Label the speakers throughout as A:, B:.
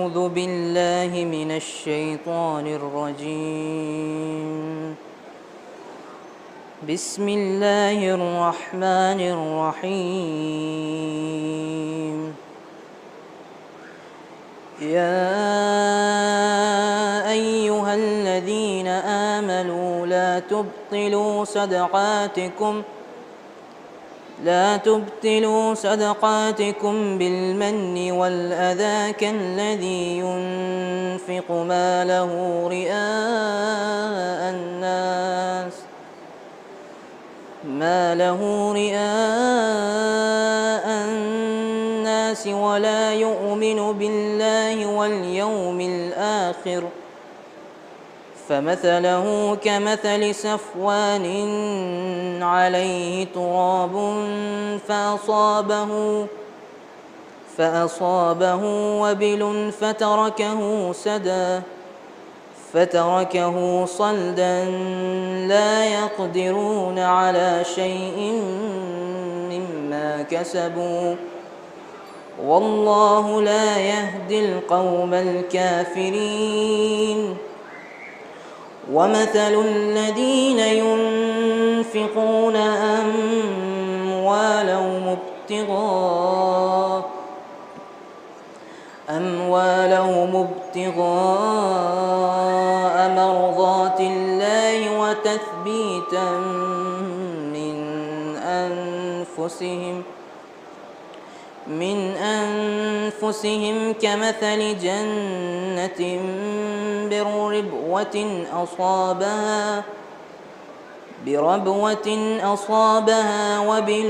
A: أعوذ بالله من الشيطان الرجيم. بسم الله الرحمن الرحيم. يا أيها الذين آمنوا لا تبطلوا صدقاتكم بالمن والأذى كالذي ينفق ماله رئاء الناس ولا يؤمن بالله واليوم الآخر، فمثله كمثل صفوان عليه تراب فأصابه وبل فتركه صلدا لا يقدرون على شيء مما كسبوا، والله لا يهدي القوم الكافرين. ومثل الذين ينفقون أموالهم ابتغاء مرضات الله وتثبيتا من أنفسهم كمثل جنة بربوة أصابها وبل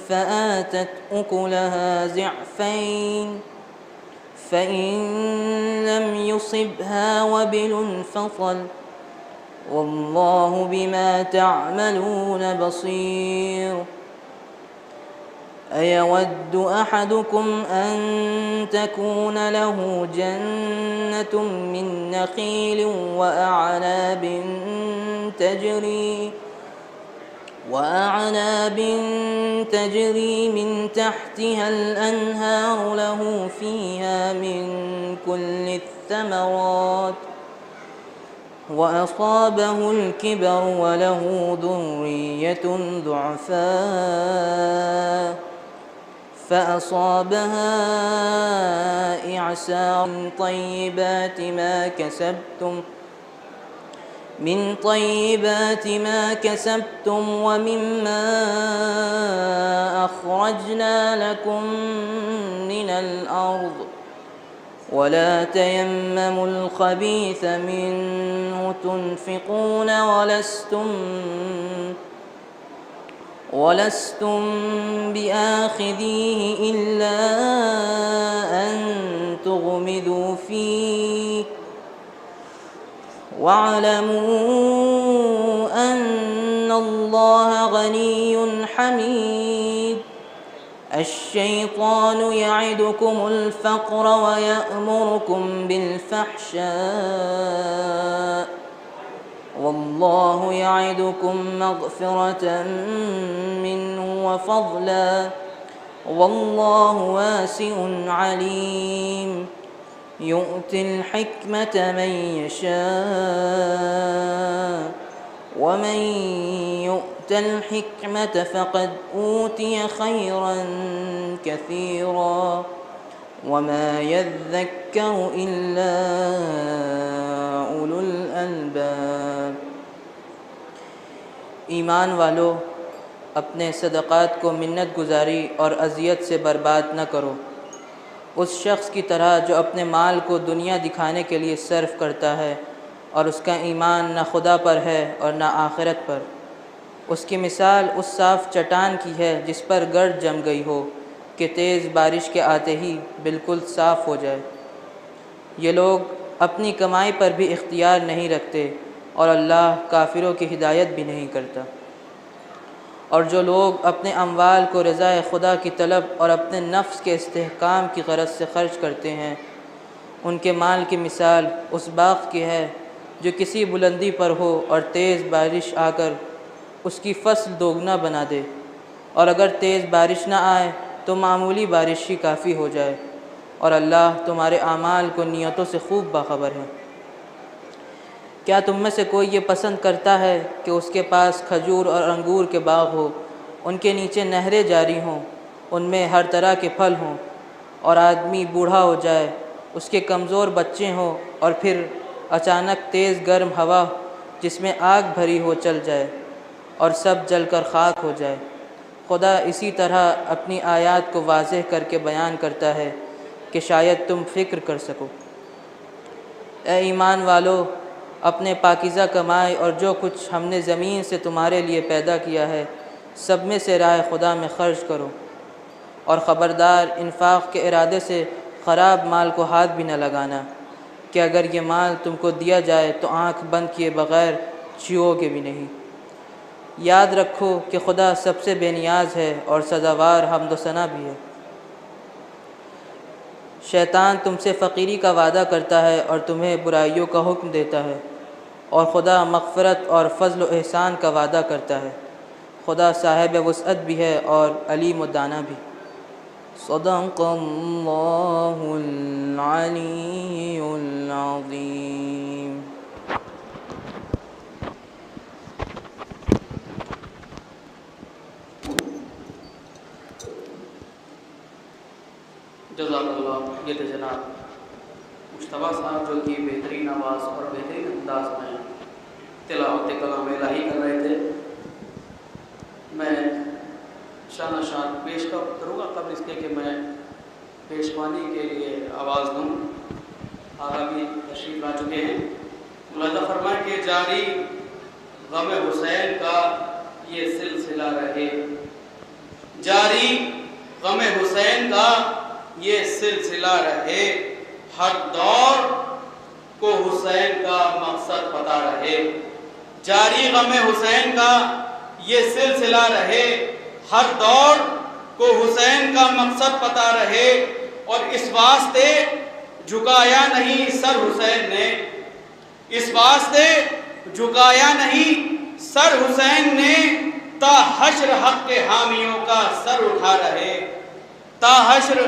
A: فآتت أكلها ضعفين، فإن لم يصبها وبل فطل، والله بما تعملون بصير. أيود أحدكم أن تكون له جنة من نخيل وأعناب تجري من تحتها الأنهار له فيها من كل الثمرات وأصابه الكبر وله ذرية ضعفاء فأصابها إعصار من طيبات ما كسبتم ومما أخرجنا لكم من الأرض، ولا تيمموا الخبيث منه تنفقون ولستم بآخذيه إلا أن تغمضوا فيه، واعلموا أن الله غني حميد. الشيطان يعدكم الفقر ويأمركم بالفحشاء، والله يعدكم مغفرة منه وفضلا، والله واسع عليم. يؤتي الحكمة من يشاء، ومن يؤت الحكمة فقد أوتي خيرا كثيرا، وما يذكر إلا أولو الألباب۔ ایمان والو، اپنے صدقات کو منت گزاری اور اذیت سے برباد نہ کرو، اس شخص کی طرح جو اپنے مال کو دنیا دکھانے کے لیے صرف کرتا ہے اور اس کا ایمان نہ خدا پر ہے اور نہ آخرت پر۔ اس کی مثال اس صاف چٹان کی ہے جس پر گرد جم گئی ہو کہ تیز بارش کے آتے ہی بالکل صاف ہو جائے۔ یہ لوگ اپنی کمائی پر بھی اختیار نہیں رکھتے اور اللہ کافروں کی ہدایت بھی نہیں کرتا۔ اور جو لوگ اپنے اموال کو رضا خدا کی طلب اور اپنے نفس کے استحکام کی غرض سے خرچ کرتے ہیں، ان کے مال کی مثال اس باغ کی ہے جو کسی بلندی پر ہو اور تیز بارش آ کر اس کی فصل دوگنا بنا دے، اور اگر تیز بارش نہ آئے تو معمولی بارش ہی کافی ہو جائے، اور اللہ تمہارے اعمال کو نیتوں سے خوب باخبر ہے۔ کیا تم میں سے کوئی یہ پسند کرتا ہے کہ اس کے پاس کھجور اور انگور کے باغ ہو، ان کے نیچے نہریں جاری ہوں، ان میں ہر طرح کے پھل ہوں، اور آدمی بوڑھا ہو جائے، اس کے کمزور بچے ہوں، اور پھر اچانک تیز گرم ہوا جس میں آگ بھری ہو چل جائے اور سب جل کر خاک ہو جائے؟ خدا اسی طرح اپنی آیات کو واضح کر کے بیان کرتا ہے کہ شاید تم فکر کر سکو۔ اے ایمان والو، اپنے پاکیزہ کمائی اور جو کچھ ہم نے زمین سے تمہارے لیے پیدا کیا ہے سب میں سے راہ خدا میں خرچ کرو، اور خبردار انفاق کے ارادے سے خراب مال کو ہاتھ بھی نہ لگانا کہ اگر یہ مال تم کو دیا جائے تو آنکھ بند کیے بغیر چھو گے بھی نہیں۔ یاد رکھو کہ خدا سب سے بے نیاز ہے اور سزاوار حمد و ثنا بھی ہے۔ شیطان تم سے فقیری کا وعدہ کرتا ہے اور تمہیں برائیوں کا حکم دیتا ہے، اور خدا مغفرت اور فضل و احسان کا وعدہ کرتا ہے۔ خدا صاحب وسعت بھی ہے اور علیم و دانا بھی۔ صدق اللہ العلی العظیم۔
B: جزاک اللہ۔ یہ تھے جناب مشتبہ صاحب جو کہ بہترین آواز اور بہترین انداز میں تلاوت کلام الہی کر رہے تھے۔ میں شانہ شان پیش کروں گا قبل اس کے کہ میں پیشوانی کے لیے آواز دوں۔ آقا بھی تشریف لا چکے ہیں۔ ملاحظہ فرمائیں کہ جاری غم حسین کا یہ سلسلہ رہے، جاری غم حسین کا یہ سلسلہ رہے، ہر دور کو حسین کا مقصد پتہ رہے۔ جاری غم حسین کا یہ سلسلہ رہے، ہر دور کو حسین کا مقصد پتہ رہے، اور اس واسطے جھکایا نہیں سر حسین نے، اس واسطے جھکایا نہیں سر حسین نے، تا حشر حق کے حامیوں کا سر اٹھا رہے، تا حشر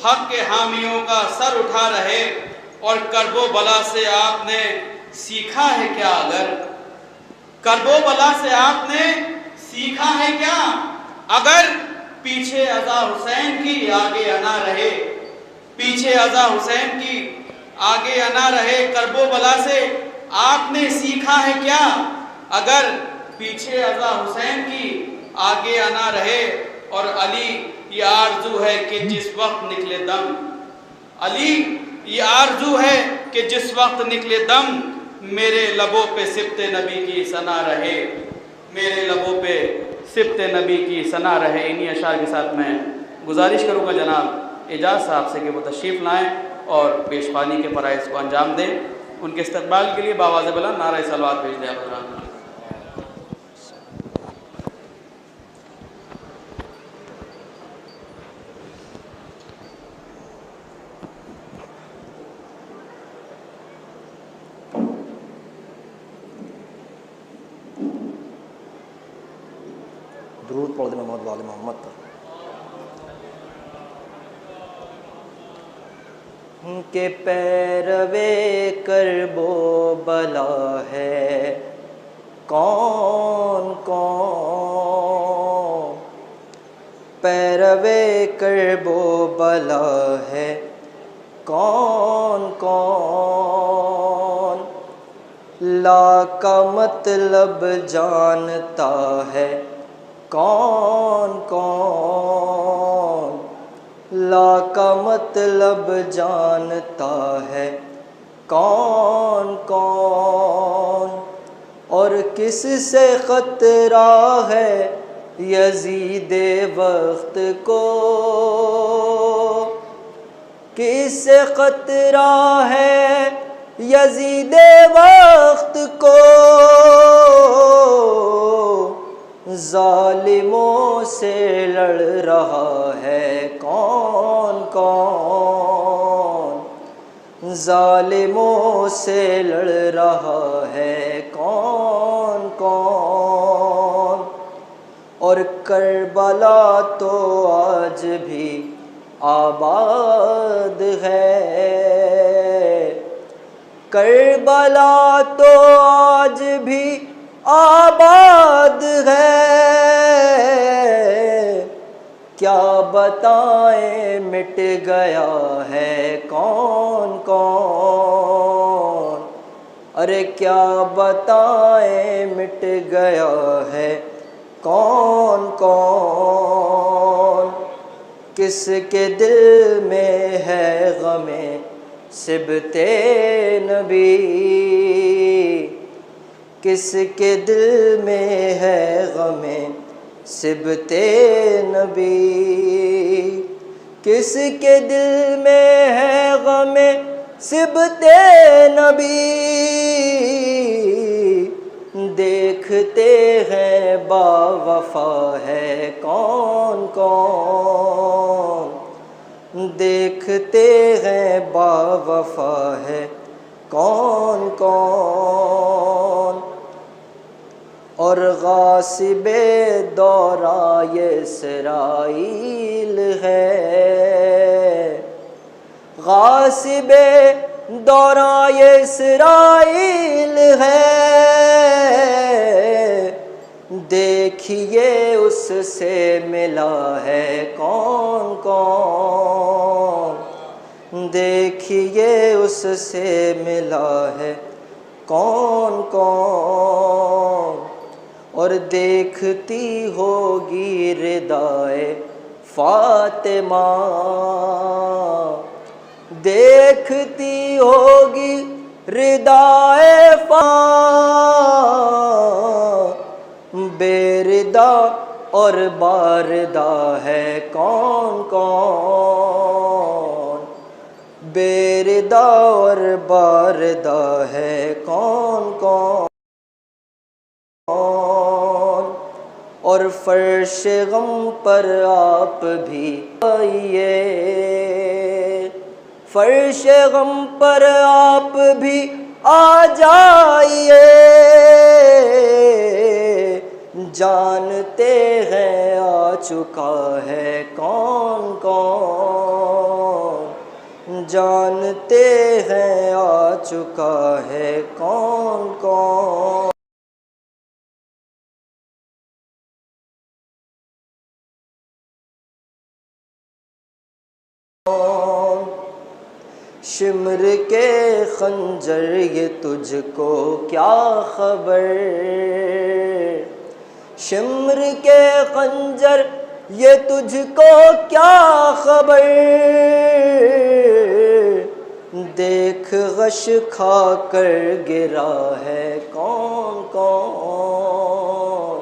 B: حق کے حامیوں کا سر اٹھا رہے۔ اور کرب و بلا سے آپ نے سیکھا ہے کیا؟ اگر کرب و بلا سے آپ نے سیکھا ہے کیا؟ اگر پیچھے عزا حسین کی آگے انا رہے، پیچھے عزا حسین کی آگے انا رہے، کرب و بلا سے آپ نے سیکھا ہے کیا؟ اگر پیچھے عزا حسین کی آگے انا رہے۔ اور علی یہ آرزو ہے کہ جس وقت نکلے دم، علی یہ آرزو ہے کہ جس وقت نکلے دم، میرے لبوں پہ سبت نبی کی ثنا رہے، میرے لبوں پہ سبت نبی کی ثنا رہے۔ انہی اشعار کے ساتھ میں گزارش کروں گا جناب اعجاز صاحب سے کہ وہ تشریف لائیں اور پیشوانی کے فرائض کو انجام دیں۔ ان کے استقبال کے لیے بآواز بلند نعرہ صلوات بھیج دیں حضرات۔
C: درود پڑھ دیں محمد وال محمد پر۔ کہ پیروے کرب و بلا ہے کون کون، پیروے کرب و بلا ہے کون کون، لا کا مطلب جانتا ہے کون کون، لا کا مطلب جانتا ہے کون کون، اور کس سے خطرہ ہے یزید وقت کو، کس سے خطرہ ہے یزید وقت کو، ظالموں سے لڑ رہا ہے کون کون، ظالموں سے لڑ رہا ہے کون کون، اور کربلا تو آج بھی آباد ہے، کربلا تو آج بھی آباد ہے، کیا بتائیں مٹ گیا ہے کون کون، ارے کیا بتائیں مٹ گیا ہے کون کون، کس کے دل میں ہے غم صبت نبی، کس کے دل میں ہے غم صبت نبی، کس کے دل میں ہے غم صبت نبی، دیکھتے ہیں با وفا ہے کون کون، دیکھتے ہیں با وفا ہے کون کون، اور غاصب دورائے اسرائیل ہے، غاصب دورائے اسرائیل ہے، دیکھیے اس سے ملا ہے کون کون، دیکھیے اس سے ملا ہے کون کون، اور دیکھتی ہوگی ردائے فاطمہ، دیکھتی ہوگی ردائے بے ردا اور باردا ہے کون کون، بے ردا اور باردا ہے کون کون، اور فرش غم پر آپ بھی آئیے، فرش غم پر آپ بھی آ جائیے، جانتے ہیں آ چکا ہے کون کون، جانتے ہیں آ چکا ہے کون کون، شمر کے خنجر یہ تجھ کو کیا خبر، شمر کے خنجر یہ تجھ کو کیا خبر، دیکھ غش کھا کر گرا ہے کون کون،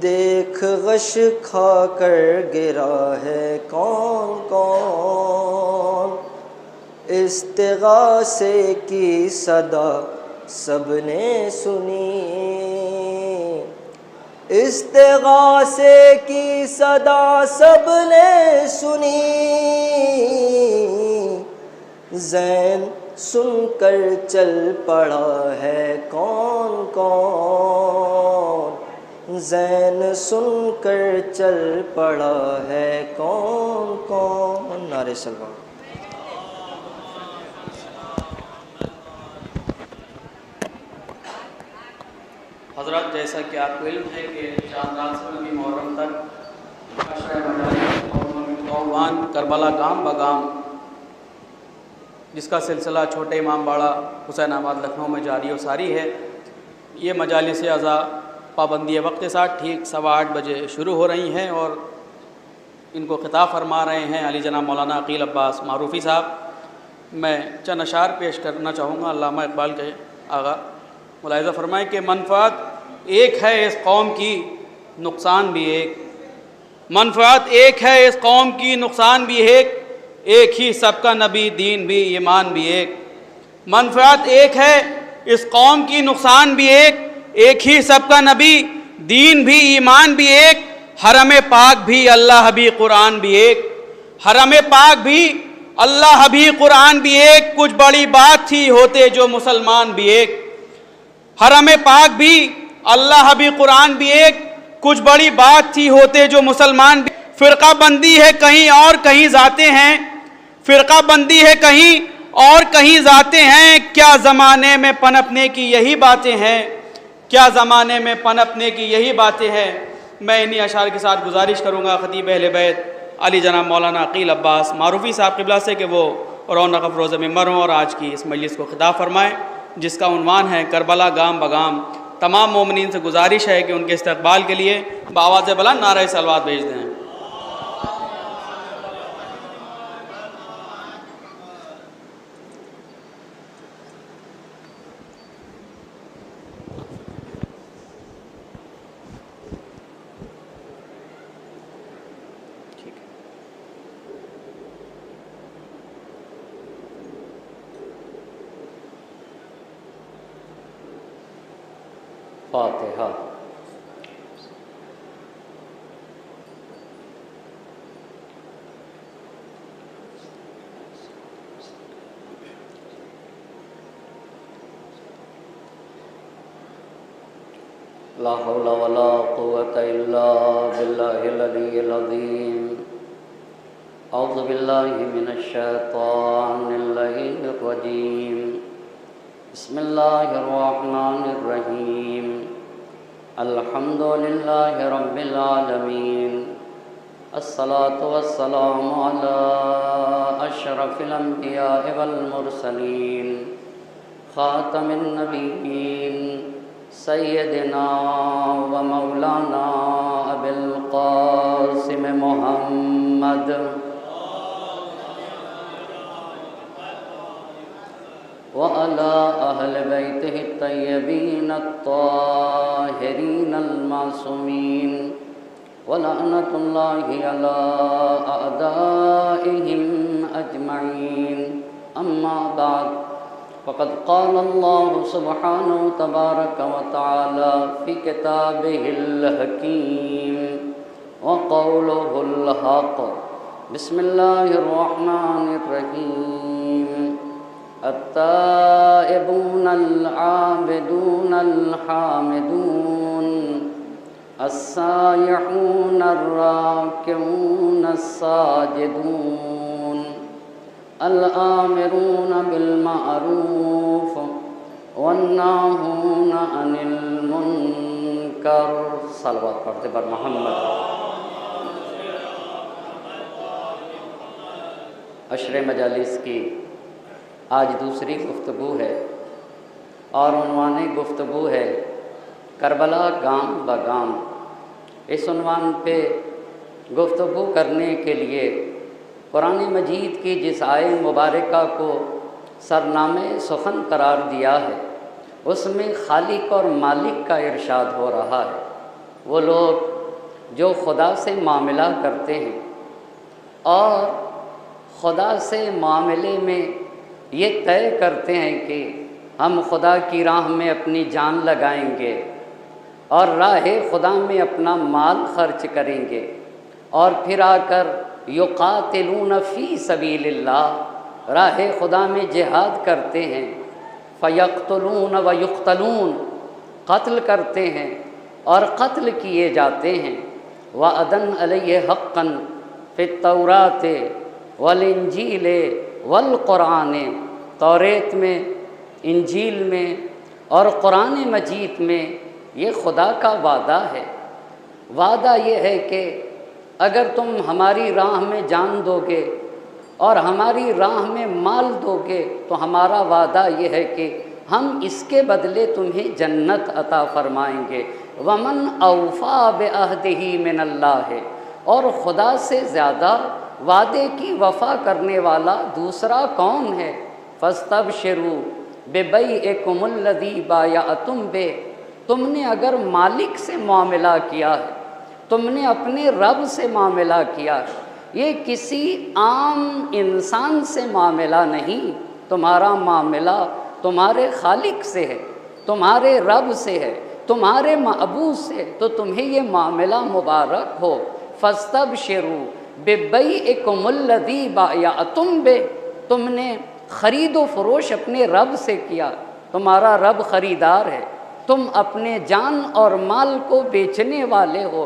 C: دیکھ غش کھا کر گرا ہے کون کون، استغاثے کی صدا سب نے سنی، استغاثے کی صدا سب نے سنی، زین سن کر چل پڑا ہے کون کون، زین سن کر چل پڑا ہے کون کون، نعرہ سلوات۔
B: حضرات، جیسا کہ آپ کو علم ہے کہ چاند رات سے بھی محرم تک عشرہ مجالس اور عنوان کربلا گام بگام، جس کا سلسلہ چھوٹے امام باڑہ حسین آباد لکھنؤ میں جاری و ساری ہے، یہ مجالس اعضاء پابندی وقت کے ساتھ ٹھیک 8:15 بجے شروع ہو رہی ہیں، اور ان کو خطاب فرما رہے ہیں علی جناب مولانا عقیل عباس معروفی صاحب۔ میں چند اشعار پیش کرنا چاہوں گا۔ علامہ اقبال کے آغا ملاحظہ فرمائیں کہ منفعت ایک ہے اس قوم کی، نقصان بھی ایک، منفعت ایک ہے اس قوم کی، نقصان بھی ایک ہی سب کا نبی، دین بھی ایمان بھی ایک، منفعت ایک ہے اس قوم کی، نقصان بھی ایک ہی سب کا نبی، دین بھی ایمان بھی ایک، حرم پاک بھی اللہ بھی قرآن بھی ایک، حرم پاک بھی اللہ بھی قرآن بھی ایک، کچھ بڑی بات تھی ہوتے جو مسلمان بھی ایک، حرم پاک بھی اللہ بھی قرآن بھی ایک، کچھ بڑی بات تھی ہوتے جو مسلمان بھی،
D: فرقہ بندی ہے کہیں اور کہیں ذاتیں ہیں، فرقہ بندی ہے کہیں اور کہیں ذاتیں ہیں، کیا زمانے میں پنپنے کی یہی باتیں ہیں، کیا زمانے میں پنپنے کی یہی باتیں ہیں۔ میں انہی اشعار کے ساتھ گزارش کروں گا خطیب اہل بیت علی جناب مولانا عقیل عباس معروفی صاحب قبلہ سے کہ وہ رونق افروز ممبر ہوں اور آج کی اس مجلس کو خطاب فرمائیں، جس کا عنوان ہے کربلا گام بگام۔ تمام مومنین سے گزارش ہے کہ ان کے استقبال کے لیے بآواز بلند نعرہ صلوات بھیج دیں۔
E: فاتحہ۔ لا حول ولا قوة إلا بالله العلي العظيم۔ أعوذ بالله من الشيطان اللعين الرجيم۔ بسم الله الرحمن الرحيم۔ الحمد لله رب العالمين، الصلاة والسلام على أشرف الأنبياء والمرسلين، خاتم النبيين، سيدنا ومولانا أبي القاسم محمد وعلى أهل بيته الطيبين الطاهرين المعصومين، ولعنة الله على أعدائهم أجمعين، أما بعد، فقد قال الله سبحانه تبارك وتعالى في كتابه الحكيم وقوله الحق، بسم الله الرحمن الرحيم۔ التائبون العابدون الحامدون السائحون الراكعون الساجدون الآمرون بالمعروف والناهون عن المنکر۔ صلوات پڑھتے پر محمد۔ عشر مجالس کی آج دوسری گفتگو ہے اور عنوان گفتگو ہے کربلا گام بگام۔ اس عنوان پہ گفتگو کرنے کے لیے قرآن مجید کی جس آیے مبارکہ کو سرنامہ سخن قرار دیا ہے، اس میں خالق اور مالک کا ارشاد ہو رہا ہے۔ وہ لوگ جو خدا سے معاملہ کرتے ہیں اور خدا سے معاملے میں یہ طے کرتے ہیں کہ ہم خدا کی راہ میں اپنی جان لگائیں گے اور راہ خدا میں اپنا مال خرچ کریں گے، اور پھر آ کر یقاتلون فی سبیل اللہ، راہ خدا میں جہاد کرتے ہیں، فیقتلون ویقتلون، قتل کرتے ہیں اور قتل کیے جاتے ہیں، وعدن علیہ حقا فی التوراۃ والانجیل والقرآن، توریت میں، انجیل میں اور قرآن مجید میں یہ خدا کا وعدہ ہے۔ وعدہ یہ ہے کہ اگر تم ہماری راہ میں جان دو گے اور ہماری راہ میں مال دو گے تو ہمارا وعدہ یہ ہے کہ ہم اس کے بدلے تمہیں جنت عطا فرمائیں گے۔ ومن اوفا بعہدہ من اللہ، اور خدا سے زیادہ وعدے کی وفا کرنے والا دوسرا کون ہے؟ فاستبشروا ببیعکم الذی بایعتم بہ، تم نے اگر مالک سے معاملہ کیا ہے، تم نے اپنے رب سے معاملہ کیا ہے، یہ کسی عام انسان سے معاملہ نہیں، تمہارا معاملہ تمہارے خالق سے ہے، تمہارے رب سے ہے، تمہارے معبود سے، تو تمہیں یہ معاملہ مبارک ہو۔ فاستبشروا ببیعکم الذی بایعتم بہ، تم نے خرید و فروش اپنے رب سے کیا، تمہارا رب خریدار ہے، تم اپنے جان اور مال کو بیچنے والے ہو۔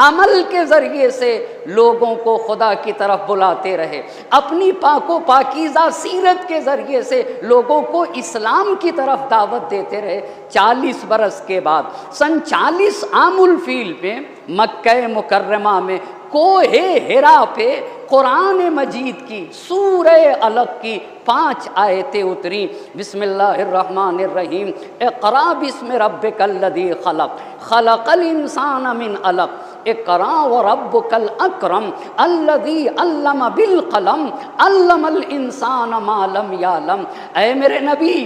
E: عمل کے ذریعے سے لوگوں کو خدا کی طرف بلاتے رہے، اپنی پاک و پاکیزہ سیرت کے ذریعے سے لوگوں کو اسلام کی طرف دعوت دیتے رہے۔ 40 برس کے بعد سن 40 عام الفیل میں مکہ مکرمہ میں کوہ ہرا پہ قرآن مجید کی سورہ علق کی 5 آیتیں اتری۔ بسم اللہ الرحمن الرحیم، اقرا بسم ربک الذی خلق، خلق الانسان من علق، اقرا وربک الاکرم الذی علم بالقلم، علم الانسان ما لم یعلم۔ اے میرے نبی،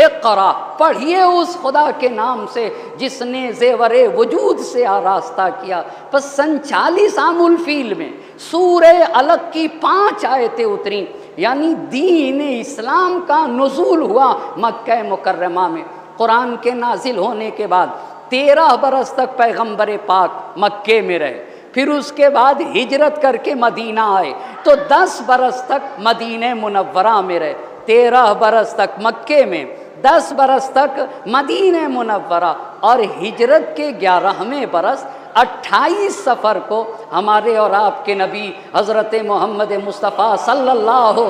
E: اقرا پڑھیے اس خدا کے نام سے جس نے زیور وجود سے آراستہ کیا۔ پس سن 40 عام الفیل میں سورہ علق کی 5 آیتیں اتریں، یعنی دین اسلام کا نزول ہوا مکہ مکرمہ میں۔ قرآن کے نازل ہونے کے بعد 13 برس تک پیغمبر پاک مکے میں رہے، پھر اس کے بعد ہجرت کر کے مدینہ آئے تو 10 برس تک مدینہ منورہ میں رہے، 13 برس تک مکے میں، 10 برس تک مدینہ منورہ، اور ہجرت کے 11ویں برس 28 سفر کو ہمارے اور آپ کے نبی حضرت محمد مصطفیٰ صلی اللہ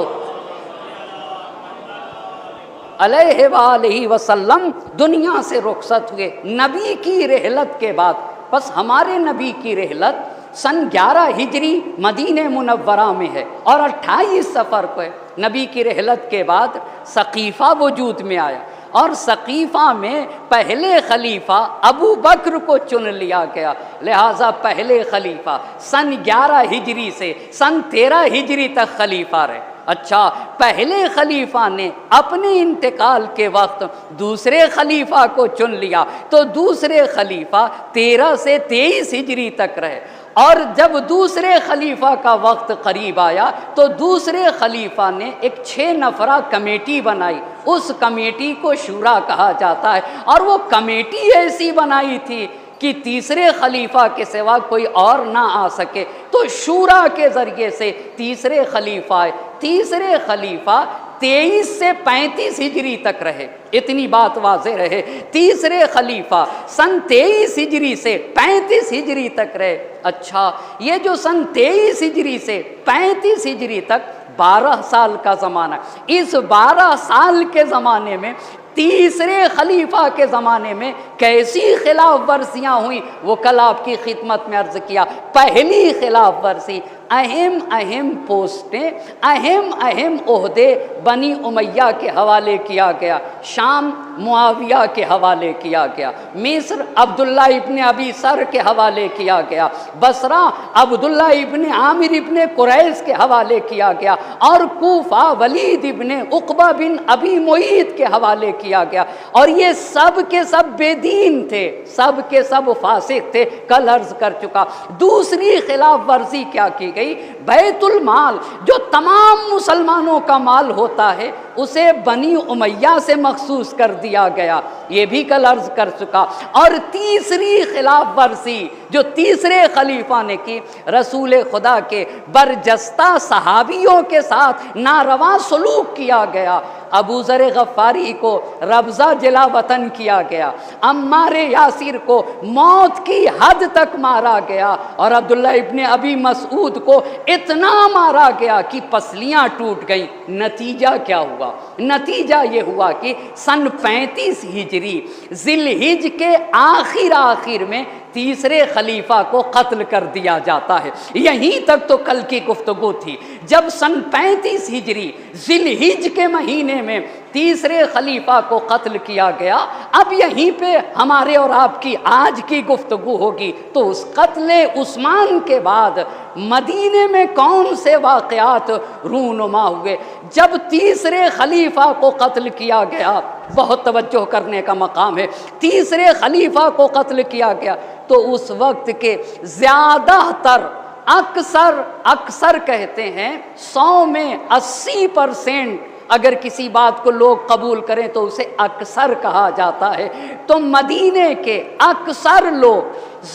E: علیہ وآلہ وسلم دنیا سے رخصت ہوئے نبی کی رحلت کے بعد۔ بس ہمارے نبی کی رحلت سن 11 ہجری مدینہ منورہ میں ہے اور 28 سفر کو ہے۔ نبی کی رحلت کے بعد سقیفہ وجود میں آیا، اور سقیفہ میں پہلے خلیفہ ابو بکر کو چن لیا گیا، لہٰذا پہلے خلیفہ سن 11 ہجری سے سن 13 ہجری تک خلیفہ رہے۔ اچھا، پہلے خلیفہ نے اپنے انتقال کے وقت دوسرے خلیفہ کو چن لیا تو دوسرے خلیفہ 13 سے 23 ہجری تک رہے، اور جب دوسرے خلیفہ کا وقت قریب آیا تو دوسرے خلیفہ نے ایک 6 نفرہ کمیٹی بنائی، اس کمیٹی کو شورا کہا جاتا ہے، اور وہ کمیٹی ایسی بنائی تھی کہ تیسرے خلیفہ کے سوا کوئی اور نہ آ سکے، تو شورا کے ذریعے سے تیسرے خلیفہ آئے۔ تیسرے خلیفہ 23 سے 35 ہجری تک رہے، اتنی بات واضح رہے، تیسرے خلیفہ سن 23 ہجری سے 35 ہجری تک رہے۔ اچھا، یہ جو سن 23 ہجری سے 35 ہجری تک 12 سال کا زمانہ، اس 12 سال کے زمانے میں تیسرے خلیفہ کے زمانے میں کیسی خلاف ورزیاں ہوئیں وہ کل آپ کی خدمت میں عرض کیا۔ پہلی خلاف ورزی، اہم پوسٹیں، اہم عہدے بنی امیہ کے حوالے کیا گیا، شام معاویہ کے حوالے کیا گیا، مصر عبداللہ ابن ابی سر کے حوالے کیا گیا، بصرہ عبداللہ ابن عامر ابن قریظ کے حوالے کیا گیا، اور کوفہ ولید ابن عقبہ بن ابی معیط کے حوالے کیا گیا، اور یہ سب کے سب بے دین تھے، سب کے سب فاسق تھے، کل عرض کر چکا۔ دوسری خلاف ورزی کیا کی گئی؟ بیت المال جو تمام مسلمانوں کا مال ہوتا ہے اسے بنی امیہ سے مخصوص کر دیا گیا، یہ بھی کل عرض کر چکا۔ اور تیسری خلاف ورزی جو تیسرے خلیفہ نے کی، رسول خدا کے برجستہ صحابیوں کے ساتھ ناروا سلوک کیا گیا، ابو ذر غفاری کو ربضہ جلا وطن کیا گیا، عمار یاسر کو موت کی حد تک مارا گیا، اور عبداللہ ابن ابی مسعود کو اتنا مارا گیا کہ پسلیاں ٹوٹ گئیں۔ نتیجہ کیا ہوا؟ نتیجہ یہ ہوا کہ سن 35 ہجری ذی الحجہ کے آخر میں تیسرے خلیفہ کو قتل کر دیا جاتا ہے۔ یہیں تک تو کل کی گفتگو تھی۔ جب سن 35 ہجری ذی الحجہ کے مہینے میں تیسرے خلیفہ کو قتل کیا گیا، اب یہیں پہ ہمارے اور آپ کی آج کی گفتگو ہوگی۔ تو اس قتل عثمان کے بعد مدینے میں کون سے واقعات رونما ہوئے؟ جب تیسرے خلیفہ کو قتل کیا گیا، بہت توجہ کرنے کا مقام ہے، تیسرے خلیفہ کو قتل کیا گیا تو اس وقت کے زیادہ تر اکثر کہتے ہیں 100 میں 80% اگر کسی بات کو لوگ قبول کریں تو اسے اکثر کہا جاتا ہے، تو مدینے کے اکثر لوگ،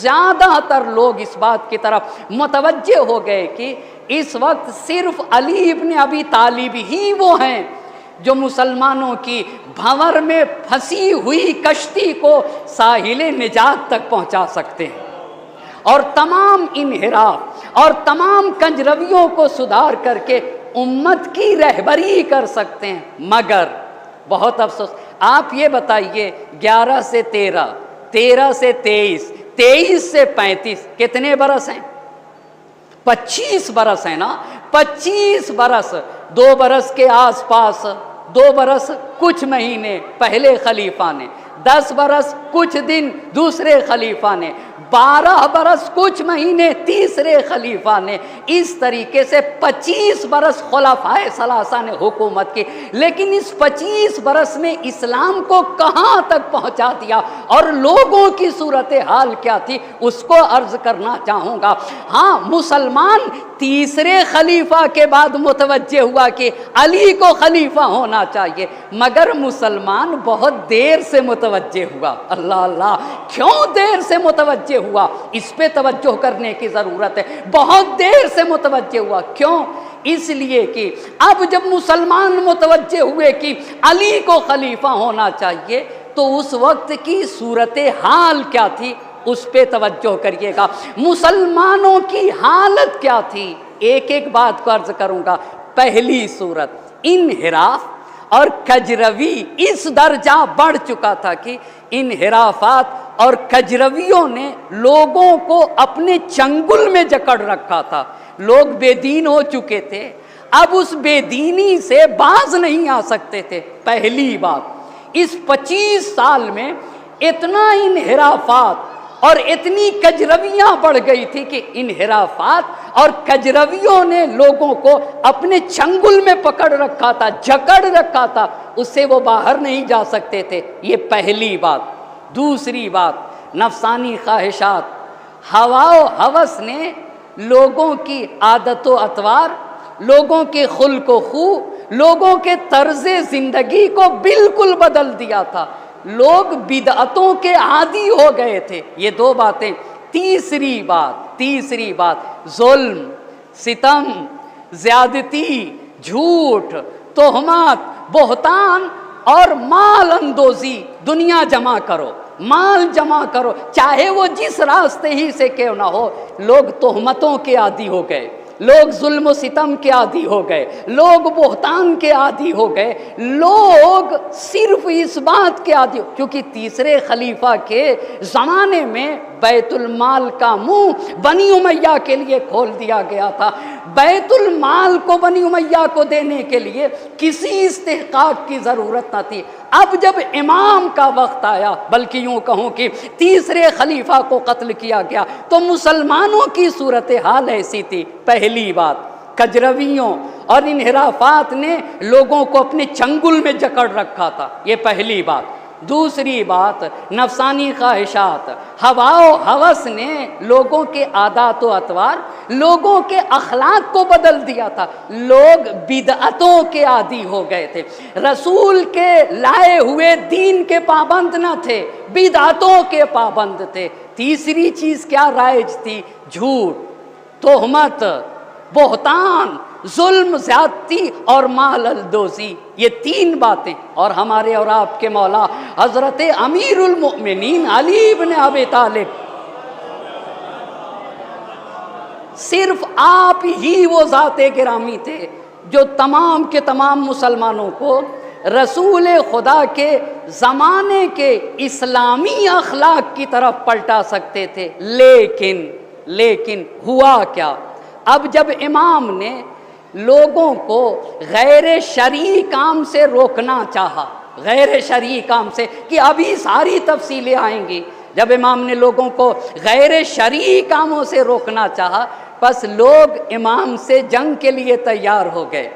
E: زیادہ تر لوگ اس بات کی طرف متوجہ ہو گئے کہ اس وقت صرف علی ابن ابی طالب ہی وہ ہیں جو مسلمانوں کی بھنور میں پھنسی ہوئی کشتی کو ساحل نجات تک پہنچا سکتے ہیں، اور تمام انحراف اور تمام کنجرویوں کو سدھار کر کے امت کی رہبری کر سکتے ہیں۔ مگر بہت افسوس، آپ یہ بتائیے 11 سے 13، 13 سے 23، 23 سے 35 کتنے برس ہیں؟ 25 برس ہیں نا، 25 برس، 2 برس کے آس پاس، 2 برس کچھ مہینے پہلے خلیفہ نے، 10 برس کچھ دن دوسرے خلیفہ نے، 12 برس کچھ مہینے تیسرے خلیفہ نے، اس طریقے سے 25 برس خلفائے ثلاثہ نے حکومت کی۔ لیکن اس 25 برس میں اسلام کو کہاں تک پہنچا دیا اور لوگوں کی صورتحال کیا تھی، اس کو عرض کرنا چاہوں گا۔ ہاں، مسلمان تیسرے خلیفہ کے بعد متوجہ ہوا کہ علی کو خلیفہ ہونا چاہیے، مگر مسلمان بہت دیر سے متوجہ ہوا۔ اللہ اللہ، کیوں دیر سے متوجہ ہوا؟ اس پہ توجہ کرنے کی ضرورت ہے۔ بہت دیر سے متوجہ ہوا، کیوں؟ اس لیے کہ اب جب مسلمان متوجہ ہوئے کہ علی کو خلیفہ ہونا چاہیے تو اس وقت کی صورتحال کیا تھی اس پہ توجہ کریے گا۔ مسلمانوں کی حالت کیا تھی، ایک ایک بات کو عرض کروں گا۔ پہلی صورت، انحراف اور کجروی اس درجہ بڑھ چکا تھا کہ انحرافات اور کجرویوں نے لوگوں کو اپنے چنگل میں جکڑ رکھا تھا۔ لوگ بے دین ہو چکے تھے، اب اس بے دینی سے باز نہیں آ سکتے تھے۔ پہلی بات، اس 25 سال میں اتنا انحرافات اور اتنی کجرویاں بڑھ گئی تھی کہ انحرافات اور کجرویوں نے لوگوں کو اپنے چنگل میں پکڑ رکھا تھا، جکڑ رکھا تھا، اس سے وہ باہر نہیں جا سکتے تھے۔ یہ پہلی بات۔ دوسری بات، نفسانی خواہشات، ہوا و ہوس نے لوگوں کی عادت و اطوار، لوگوں کے خلق و خو، لوگوں کے طرز زندگی کو بالکل بدل دیا تھا۔ لوگ بدعتوں کے عادی ہو گئے تھے۔ یہ 2 باتیں۔ تیسری بات، ظلم، ستم، زیادتی، جھوٹ، تہمات، بہتان اور مال اندوزی۔ دنیا جمع کرو، مال جمع کرو، چاہے وہ جس راستے ہی سے کیوں نہ ہو۔ لوگ تہمتوں کے عادی ہو گئے، لوگ ظلم و ستم کے عادی ہو گئے، لوگ بہتان کے عادی ہو گئے، لوگ صرف اس بات کے عادی، کیونکہ تیسرے خلیفہ کے زمانے میں بیت المال کا منہ بنی امیہ کے لیے کھول دیا گیا تھا۔ بیت المال کو بنی امیہ کو دینے کے لیے کسی استحقاق کی ضرورت نہ تھی۔ اب جب امام کا وقت آیا، بلکہ یوں کہوں کہ تیسرے خلیفہ کو قتل کیا گیا، تو مسلمانوں کی صورتحال ایسی تھی۔ پہلی بات، کجرویوں اور انحرافات نے لوگوں کو اپنے چنگل میں جکڑ رکھا تھا، یہ پہلی بات۔ دوسری بات، نفسانی خواہشات، ہوا و ہوس نے لوگوں کے عادات و اطوار، لوگوں کے اخلاق کو بدل دیا تھا۔ لوگ بدعتوں کے عادی ہو گئے تھے، رسول کے لائے ہوئے دین کے پابند نہ تھے، بدعتوں کے پابند تھے۔ تیسری چیز کیا رائج تھی؟ جھوٹ، تہمت، بہتان، ظلم، زیادتی اور مال الدوزی۔ یہ 3 باتیں، اور ہمارے اور آپ کے مولا حضرت امیر المؤمنین علی بن ابی طالب، صرف آپ ہی وہ ذات گرامی تھے جو تمام کے تمام مسلمانوں کو رسول خدا کے زمانے کے اسلامی اخلاق کی طرف پلٹا سکتے تھے۔ لیکن ہوا کیا؟ اب جب امام نے لوگوں کو غیر شرعی کام سے روکنا چاہا، غیر شرعی کام سے، کہ ابھی ساری تفصیلیں آئیں گی، جب امام نے لوگوں کو غیر شرعی کاموں سے روکنا چاہا، بس لوگ امام سے جنگ کے لیے تیار ہو گئے۔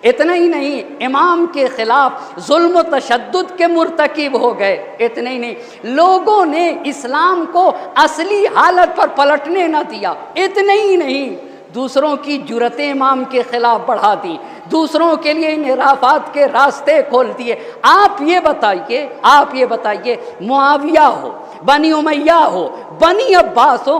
E: اتنا ہی نہیں، امام کے خلاف ظلم و تشدد کے مرتکب ہو گئے۔ اتنا ہی نہیں، لوگوں نے اسلام کو اصلی حالت پر پلٹنے نہ دیا۔ اتنا ہی نہیں، دوسروں کی جرأتیں امام کے خلاف بڑھا دی، دوسروں کے لیے انحرافات کے راستے کھول دیے۔ آپ یہ بتائیے معاویہ ہو، بنی امیہ ہو، بنی عباس ہو،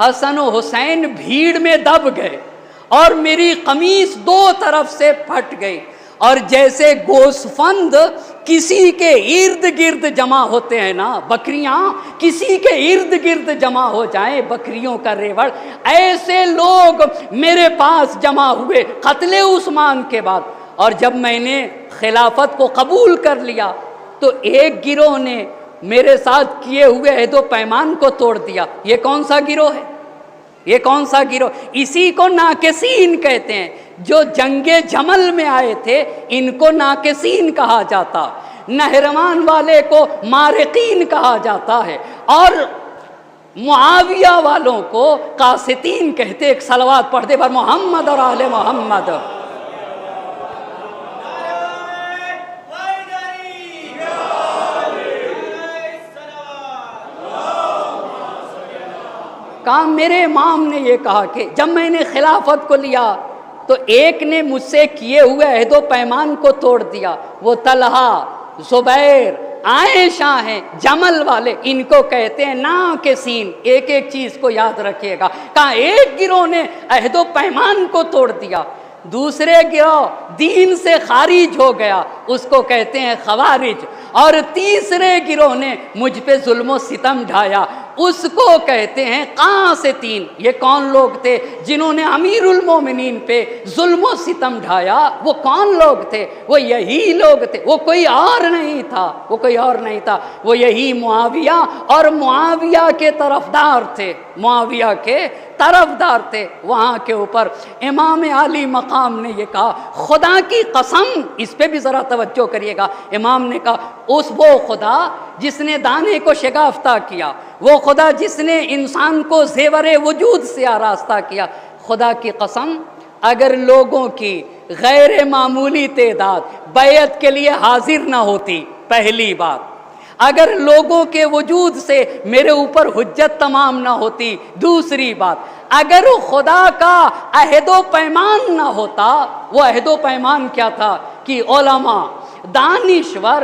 F: حسن و حسین بھیڑ میں دب گئے اور میری قمیص دو طرف سے پھٹ گئی، اور جیسے گوسفند کسی کے ارد گرد جمع ہوتے ہیں نا، بکریاں کسی کے ارد گرد جمع ہو جائیں بکریوں کا ریوڑ، ایسے لوگ میرے پاس جمع ہوئے قتل عثمان کے بعد۔ اور جب میں نے خلافت کو قبول کر لیا تو ایک گروہ نے میرے ساتھ کیے ہوئے عہد و پیمان کو توڑ دیا۔ یہ کون سا گروہ ہے؟ یہ کون سا گروہ؟ اسی کو ناقصین کہتے ہیں۔ جو جنگ جمل میں آئے تھے ان کو ناقصین کہا جاتا، نہروان والے کو مارقین کہا جاتا ہے، اور معاویہ والوں کو قاسطین کہتے۔ ایک صلوات پڑھ دے بر محمد اور آل محمد۔ کام میرے امام نے یہ کہا کہ جب میں نے خلافت کو لیا تو ایک نے مجھ سے کیے ہوئے عہد و پیمان کو توڑ دیا، وہ طلحہ، زبیر، عائشہ ہیں جمل والے، ان کو کہتے ہیں ناقصین۔ ایک ایک چیز کو یاد رکھیے گا، کہا ایک گروہ نے عہد و پیمان کو توڑ دیا، دوسرے گروہ دین سے خارج ہو گیا، اس کو کہتے ہیں خوارج، اور تیسرے گروہ نے مجھ پہ ظلم و ستم ڈھایا، اس کو کہتے ہیں قاسطین۔ یہ کون لوگ تھے جنہوں نے امیر المومنین پہ ظلم و ستم ڈھایا؟ وہ کون لوگ تھے؟ وہ یہی لوگ تھے، وہ کوئی اور نہیں تھا، وہ کوئی اور نہیں تھا، وہ یہی معاویہ اور معاویہ کے طرفدار تھے، معاویہ کے طرفدار تھے۔ وہاں کے اوپر امام عالی مقام نے یہ کہا، خدا کی قسم، اس پہ بھی ذرا توجہ کریے گا، امام نے کہا وہ خدا جس نے دانے کو شگافتہ کیا، وہ خدا جس نے انسان کو زیور وجود سے آراستہ کیا، خدا کی قسم اگر لوگوں کی غیر معمولی تعداد بیعت کے لیے حاضر نہ ہوتی، پہلی بات، اگر لوگوں کے وجود سے میرے اوپر حجت تمام نہ ہوتی، دوسری بات، اگر خدا کا عہد و پیمان نہ ہوتا، وہ عہد و پیمان کیا تھا کہ علماء دانشور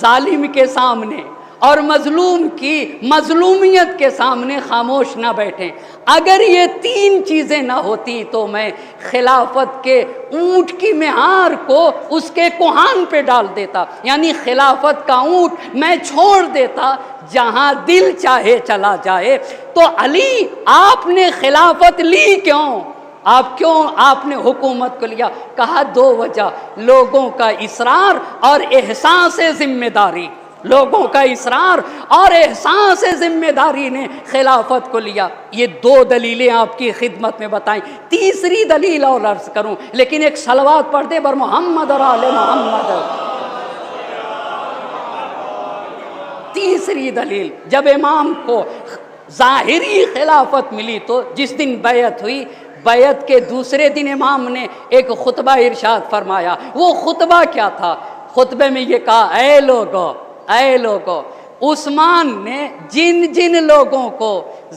F: ظالم کے سامنے اور مظلوم کی مظلومیت کے سامنے خاموش نہ بیٹھیں۔ اگر یہ تین چیزیں نہ ہوتی تو میں خلافت کے اونٹ کی مہار کو اس کے کوہان پہ ڈال دیتا، یعنی خلافت کا اونٹ میں چھوڑ دیتا جہاں دل چاہے چلا جائے۔ تو علی آپ نے خلافت لی کیوں؟ آپ نے حکومت کو لیا؟ کہا دو وجہ، لوگوں کا اصرار اور احساس ذمہ داری، لوگوں کا اصرار اور احساس ذمہ داری نے خلافت کو لیا۔ یہ دو دلیلیں آپ کی خدمت میں بتائیں، تیسری دلیل اور عرض کروں، لیکن ایک صلوات پڑھ دے بر محمد اور آل محمد۔ تیسری دلیل، جب امام کو ظاہری خلافت ملی تو جس دن بیعت ہوئی، بیعت کے دوسرے دن امام نے ایک خطبہ ارشاد فرمایا۔ وہ خطبہ کیا تھا؟ خطبے میں یہ کہا، اے لوگو، عثمان نے جن جن لوگوں کو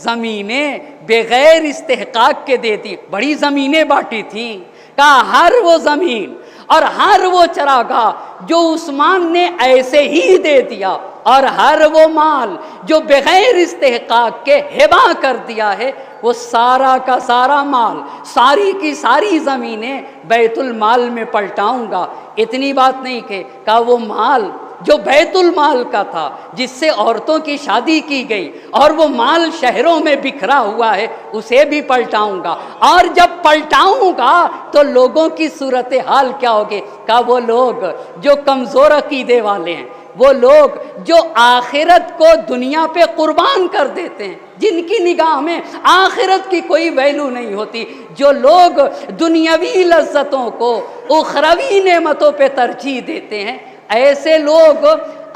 F: زمینیں بغیر استحقاق کے دے دی، بڑی زمینیں بانٹی تھیں، کہا ہر وہ زمین اور ہر وہ چراگاہ جو عثمان نے ایسے ہی دے دیا، اور ہر وہ مال جو بغیر استحقاق کے ہبہ کر دیا ہے، وہ سارا کا سارا مال، ساری کی ساری زمینیں بیت المال میں پلٹاؤں گا۔ اتنی بات نہیں کہ کہا وہ مال جو بیت المال کا تھا، جس سے عورتوں کی شادی کی گئی اور وہ مال شہروں میں بکھرا ہوا ہے، اسے بھی پلٹاؤں گا، اور جب پلٹاؤں گا تو لوگوں کی صورتحال کیا ہوگی؟ کہا وہ لوگ جو کمزور عقیدے والے ہیں، وہ لوگ جو آخرت کو دنیا پہ قربان کر دیتے ہیں، جن کی نگاہ میں آخرت کی کوئی ویلو نہیں ہوتی، جو لوگ دنیاوی لذتوں کو اخروی نعمتوں پہ ترجیح دیتے ہیں، ایسے لوگ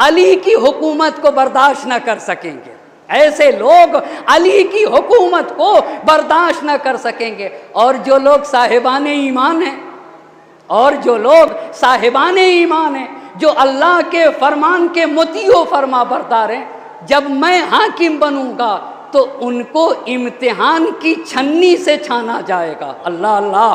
F: علی کی حکومت کو برداشت نہ کر سکیں گے، ایسے لوگ علی کی حکومت کو برداشت نہ کر سکیں گے۔ اور جو لوگ صاحبان ایمان ہیں، جو اللہ کے فرمان کے مطیع و فرما بردار ہیں، جب میں حاکم بنوں گا تو ان کو امتحان کی چھنی سے چھانا جائے گا۔ اللہ اللہ،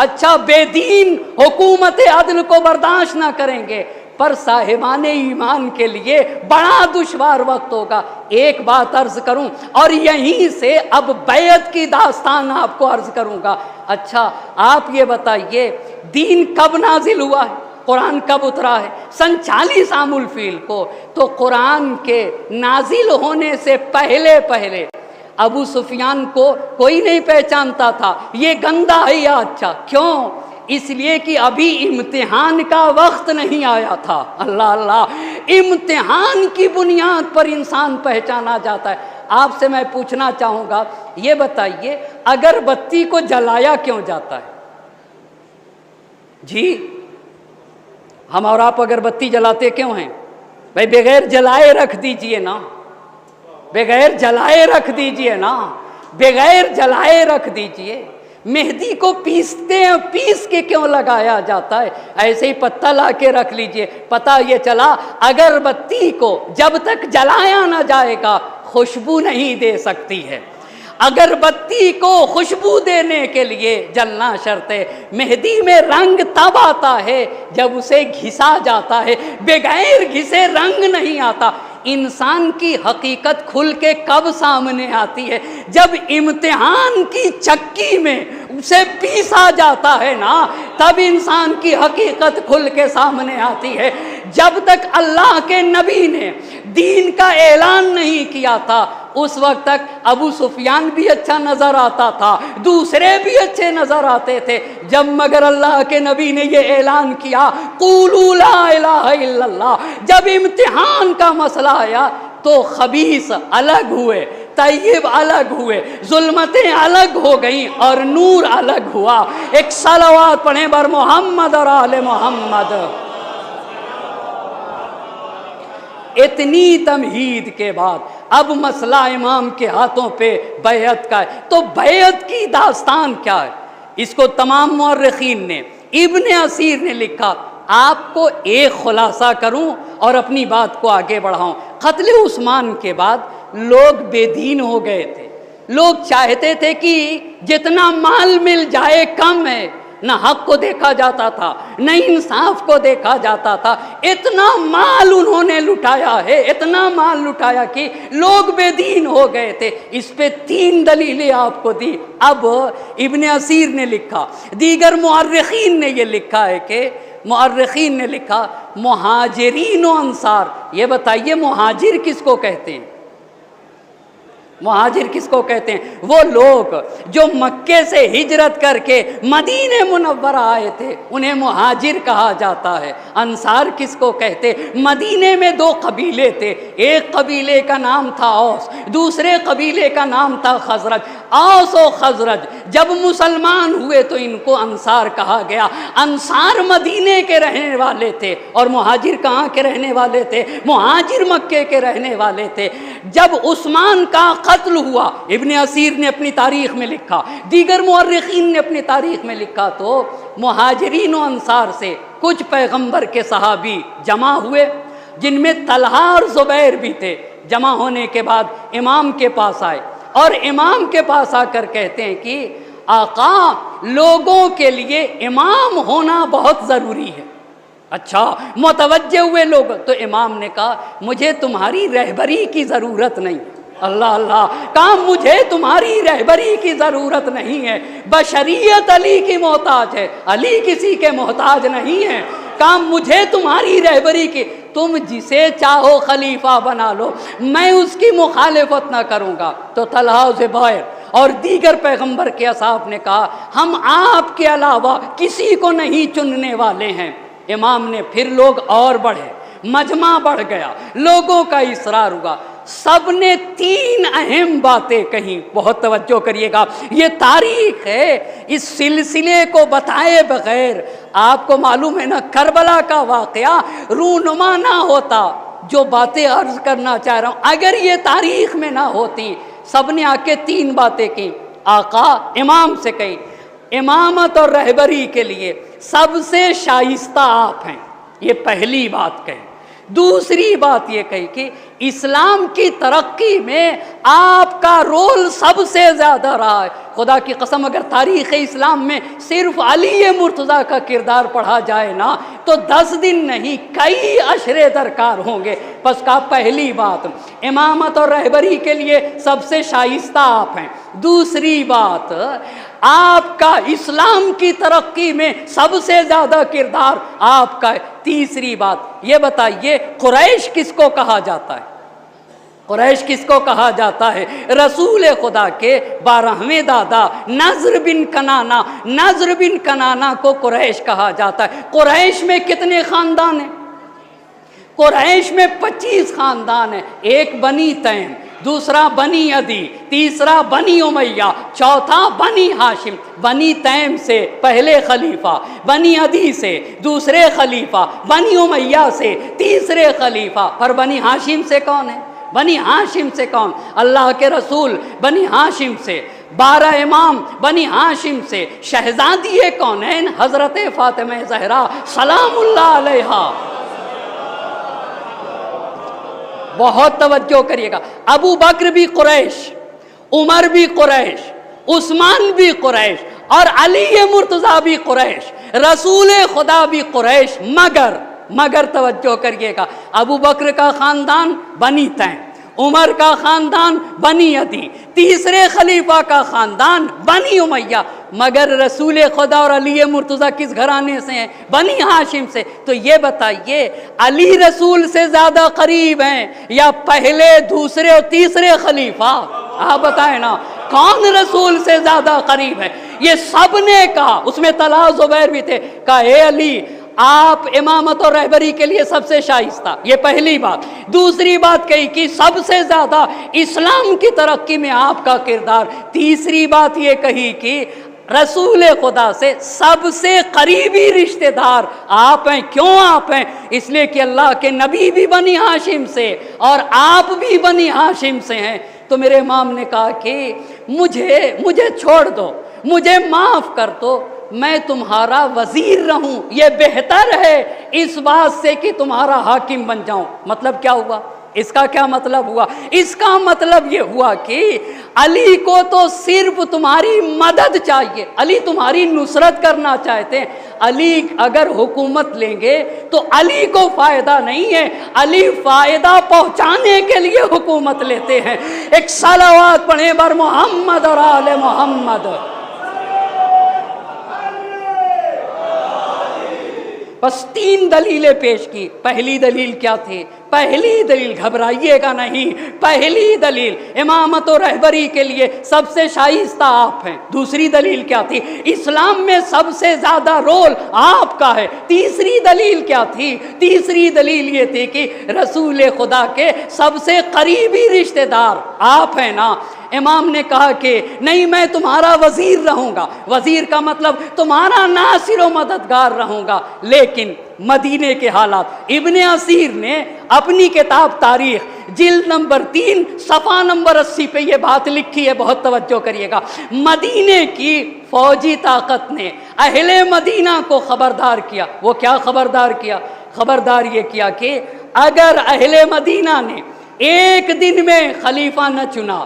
F: اچھا بے دین حکومت عدل کو برداشت نہ کریں گے پر صاحبان ایمان کے لیے بڑا دشوار وقت ہوگا۔ ایک بات عرض کروں اور یہیں سے اب بیعت کی داستان آپ کو عرض کروں گا۔ اچھا آپ یہ بتائیے دین کب نازل ہوا ہے، قرآن کب اترا ہے؟ سن 40 عام الفیل کو۔ تو قرآن کے نازل ہونے سے پہلے ابو سفیان کو کوئی نہیں پہچانتا تھا یہ گندا ہے یا اچھا۔ کیوں؟ اس لیے کہ ابھی امتحان کا وقت نہیں آیا تھا۔ اللہ اللہ، امتحان کی بنیاد پر انسان پہچانا جاتا ہے۔ آپ سے میں پوچھنا چاہوں گا، یہ بتائیے اگربتی کو جلایا کیوں جاتا ہے؟ جی ہم اور آپ اگربتی جلاتے کیوں ہیں؟ بھائی بغیر جلائے رکھ دیجئے نا، بغیر جلائے رکھ دیجئے نا، بغیر جلائے رکھ دیجئے۔ مہندی کو پیستے ہیں، پیس کے کیوں لگایا جاتا ہے؟ ایسے ہی پتہ لا کے رکھ لیجئے۔ پتہ یہ چلا اگربتی کو جب تک جلایا نہ جائے گا خوشبو نہیں دے سکتی ہے۔ اگربتی کو خوشبو دینے کے لیے جلنا شرط ہے۔ مہندی میں رنگ تب آتا ہے جب اسے گھسا جاتا ہے، بغیر گھسے رنگ نہیں آتا۔ انسان کی حقیقت کھل کے کب سامنے آتی ہے؟ جب امتحان کی چکی میں اسے پیسا جاتا ہے نا، تب انسان کی حقیقت کھل کے سامنے آتی ہے۔ جب تک اللہ کے نبی نے دین کا اعلان نہیں کیا تھا اس وقت تک ابو سفیان بھی اچھا نظر آتا تھا، دوسرے بھی اچھے نظر آتے تھے۔ جب مگر اللہ کے نبی نے یہ اعلان کیا قولوا لا الہ الا اللہ، جب امتحان کا مسئلہ آیا تو خبیث الگ ہوئے، طیب الگ ہوئے، ظلمتیں الگ ہو گئیں اور نور الگ ہوا۔ ایک صلوات پڑھیں بر محمد اور آل محمد۔ اتنی تمہید کے بعد اب مسئلہ امام کے ہاتھوں پہ بیعت کا ہے۔ تو بیعت کی داستان کیا ہے؟ اس کو تمام مورخین نے، ابن اسیر نے لکھا۔ آپ کو ایک خلاصہ کروں اور اپنی بات کو آگے بڑھاؤں۔ قتل عثمان کے بعد لوگ بے دین ہو گئے تھے، لوگ چاہتے تھے کہ جتنا مال مل جائے کم ہے، نہ حق کو دیکھا جاتا تھا نہ انصاف کو دیکھا جاتا تھا۔ اتنا مال انہوں نے لٹایا ہے، اتنا مال لٹایا کہ لوگ بے دین ہو گئے تھے۔ اس پہ 3 دلیلیں آپ کو دی۔ اب ابن اسیر نے لکھا، دیگر مورخین نے یہ لکھا ہے کہ مورخین نے لکھا مہاجرین و انصار۔ یہ بتائیے مہاجر کس کو کہتے ہیں؟ مہاجر کس کو کہتے ہیں؟ وہ لوگ جو مکے سے ہجرت کر کے مدینہ منورہ آئے تھے انہیں مہاجر کہا جاتا ہے۔ انصار کس کو کہتے؟ مدینہ میں 2 قبیلے تھے، ایک قبیلے کا نام تھا اوس، دوسرے قبیلے کا نام تھا خزرج۔ اوس و خزرج جب مسلمان ہوئے تو ان کو انصار کہا گیا۔ انصار مدینہ کے رہنے والے تھے اور مہاجر کہاں کے رہنے والے تھے؟ مہاجر مکے کے رہنے والے تھے۔ جب عثمان کا قتل ہوا، ابن اسیر نے اپنی تاریخ میں لکھا، دیگر مورخین نے اپنی تاریخ میں لکھا، تو مہاجرین و انصار سے کچھ پیغمبر کے صحابی جمع ہوئے جن میں طلحہ اور زبیر بھی تھے۔ جمع ہونے کے بعد امام کے پاس آئے اور امام کے پاس آ کر کہتے ہیں کہ آقا لوگوں کے لیے امام ہونا بہت ضروری ہے۔ اچھا متوجہ ہوئے لوگ، تو امام نے کہا مجھے تمہاری رہبری کی ضرورت نہیں۔ اللہ اللہ، کہا مجھے تمہاری رہبری کی ضرورت نہیں ہے، بشریت علی کی محتاج ہے، علی کسی کے محتاج نہیں ہے۔ کہا مجھے تمہاری رہبری کی، تم جسے چاہو خلیفہ بنا لو، میں اس کی مخالفت نہ کروں گا۔ تو طلحہ زبیر اور دیگر پیغمبر کے اصحاب نے کہا ہم آپ کے علاوہ کسی کو نہیں چننے والے ہیں۔ امام نے پھر لوگ اور بڑھے، مجمع بڑھ گیا، لوگوں کا اصرار ہوا، سب نے 3 اہم باتیں کہیں۔ بہت توجہ کریے گا، یہ تاریخ ہے، اس سلسلے کو بتائے بغیر آپ کو معلوم ہے نا کربلا کا واقعہ رونما نہ ہوتا۔ جو باتیں عرض کرنا چاہ رہا ہوں اگر یہ تاریخ میں نہ ہوتی، سب نے آ کے 3 باتیں کی، آقا امام سے کہی امامت اور رہبری کے لیے سب سے شائستہ آپ ہیں، یہ پہلی بات کہی۔ دوسری بات یہ کہی کہ اسلام کی ترقی میں آپ کا رول سب سے زیادہ رہا ہے. خدا کی قسم اگر تاریخ اسلام میں صرف علی مرتضیٰ کا کردار پڑھا جائے نا تو 10 دن نہیں کئی عشرے درکار ہوں گے. پس کا پہلی بات امامت اور رہبری کے لیے سب سے شائستہ آپ ہیں. دوسری بات آپ کا اسلام کی ترقی میں سب سے زیادہ کردار آپ کا ہے. تیسری بات یہ بتائیے قریش کس کو کہا جاتا ہے؟ قریش کس کو کہا جاتا ہے؟ رسول خدا کے 12ویں دادا نضر بن کنانہ کو قریش کہا جاتا ہے. قریش میں کتنے خاندان ہیں؟ قریش میں 25 خاندان ہیں. ایک بنی تیم، دوسرا بنی عدی، تیسرا بنی امیہ، چوتھا بنی ہاشم. بنی تیم سے پہلے خلیفہ، بنی عدی سے دوسرے خلیفہ، بنی امیہ سے تیسرے خلیفہ. پر بنی ہاشم سے کون ہے؟ بنی ہاشم سے کون؟ اللہ کے رسول بنی ہاشم سے، 12 امام بنی ہاشم سے، شہزادی کونین حضرت فاطمہ زہرا سلام اللہ علیہا. بہت توجہ کریے گا. ابو بکر بھی قریش، عمر بھی قریش، عثمان بھی قریش اور علی مرتضیٰ بھی قریش، رسول خدا بھی قریش. مگر توجہ کریے گا، ابو بکر کا خاندان بنی تیم، عمر کا خاندان بنی عدی، تیسرے خلیفہ کا خاندان بنی امیہ. مگر رسول خدا اور علی مرتضیٰ کس گھرانے سے ہیں؟ بنی ہاشم سے. تو یہ بتائیے علی رسول سے زیادہ قریب ہیں یا پہلے دوسرے اور تیسرے خلیفہ؟ آپ بتائیں نا کون رسول سے زیادہ قریب ہے؟ یہ سب نے کہا، اس میں طلحہ زبیر بھی تھے، کہا اے علی آپ امامت اور رہبری کے لیے سب سے شائستہ. یہ پہلی بات. دوسری بات کہی کہ سب سے زیادہ اسلام کی ترقی میں آپ کا کردار. تیسری بات یہ کہی کہ رسول خدا سے سب سے قریبی رشتہ دار آپ ہیں. کیوں آپ ہیں؟ اس لیے کہ اللہ کے نبی بھی بنی ہاشم سے اور آپ بھی بنی ہاشم سے ہیں. تو میرے امام نے کہا کہ مجھے چھوڑ دو، مجھے معاف کر دو، میں تمہارا وزیر رہوں، یہ بہتر ہے اس بات سے کہ تمہارا حاکم بن جاؤں. مطلب کیا ہوا؟ اس کا کیا مطلب ہوا؟ اس کا مطلب یہ ہوا کہ علی کو تو صرف تمہاری مدد چاہیے، علی تمہاری نصرت کرنا چاہتے ہیں. علی اگر حکومت لیں گے تو علی کو فائدہ نہیں ہے، علی فائدہ پہنچانے کے لیے حکومت لیتے ہیں. ایک صلوات پڑھیں بر محمد اور آل محمد. بس 3 دلیلیں پیش کی. پہلی دلیل کیا تھی؟ پہلی دلیل گھبرائیے گا نہیں، پہلی دلیل امامت و رہبری کے لیے سب سے شائستہ آپ ہیں. دوسری دلیل کیا تھی؟ اسلام میں سب سے زیادہ رول آپ کا ہے. تیسری دلیل کیا تھی؟ تیسری دلیل یہ تھی کہ رسول خدا کے سب سے قریبی رشتہ دار آپ ہیں نا. امام نے کہا کہ نہیں میں تمہارا وزیر رہوں گا. وزیر کا مطلب تمہارا ناصر و مددگار رہوں گا. لیکن مدینے کے حالات، ابن اسیر نے اپنی کتاب تاریخ جلد نمبر 3 صفحہ نمبر 80 پہ یہ بات لکھی ہے، بہت توجہ کریے گا. مدینے کی فوجی طاقت نے اہل مدینہ کو خبردار کیا. وہ کیا خبردار کیا؟ خبردار یہ کیا کہ اگر اہل مدینہ نے ایک دن میں خلیفہ نہ چنا،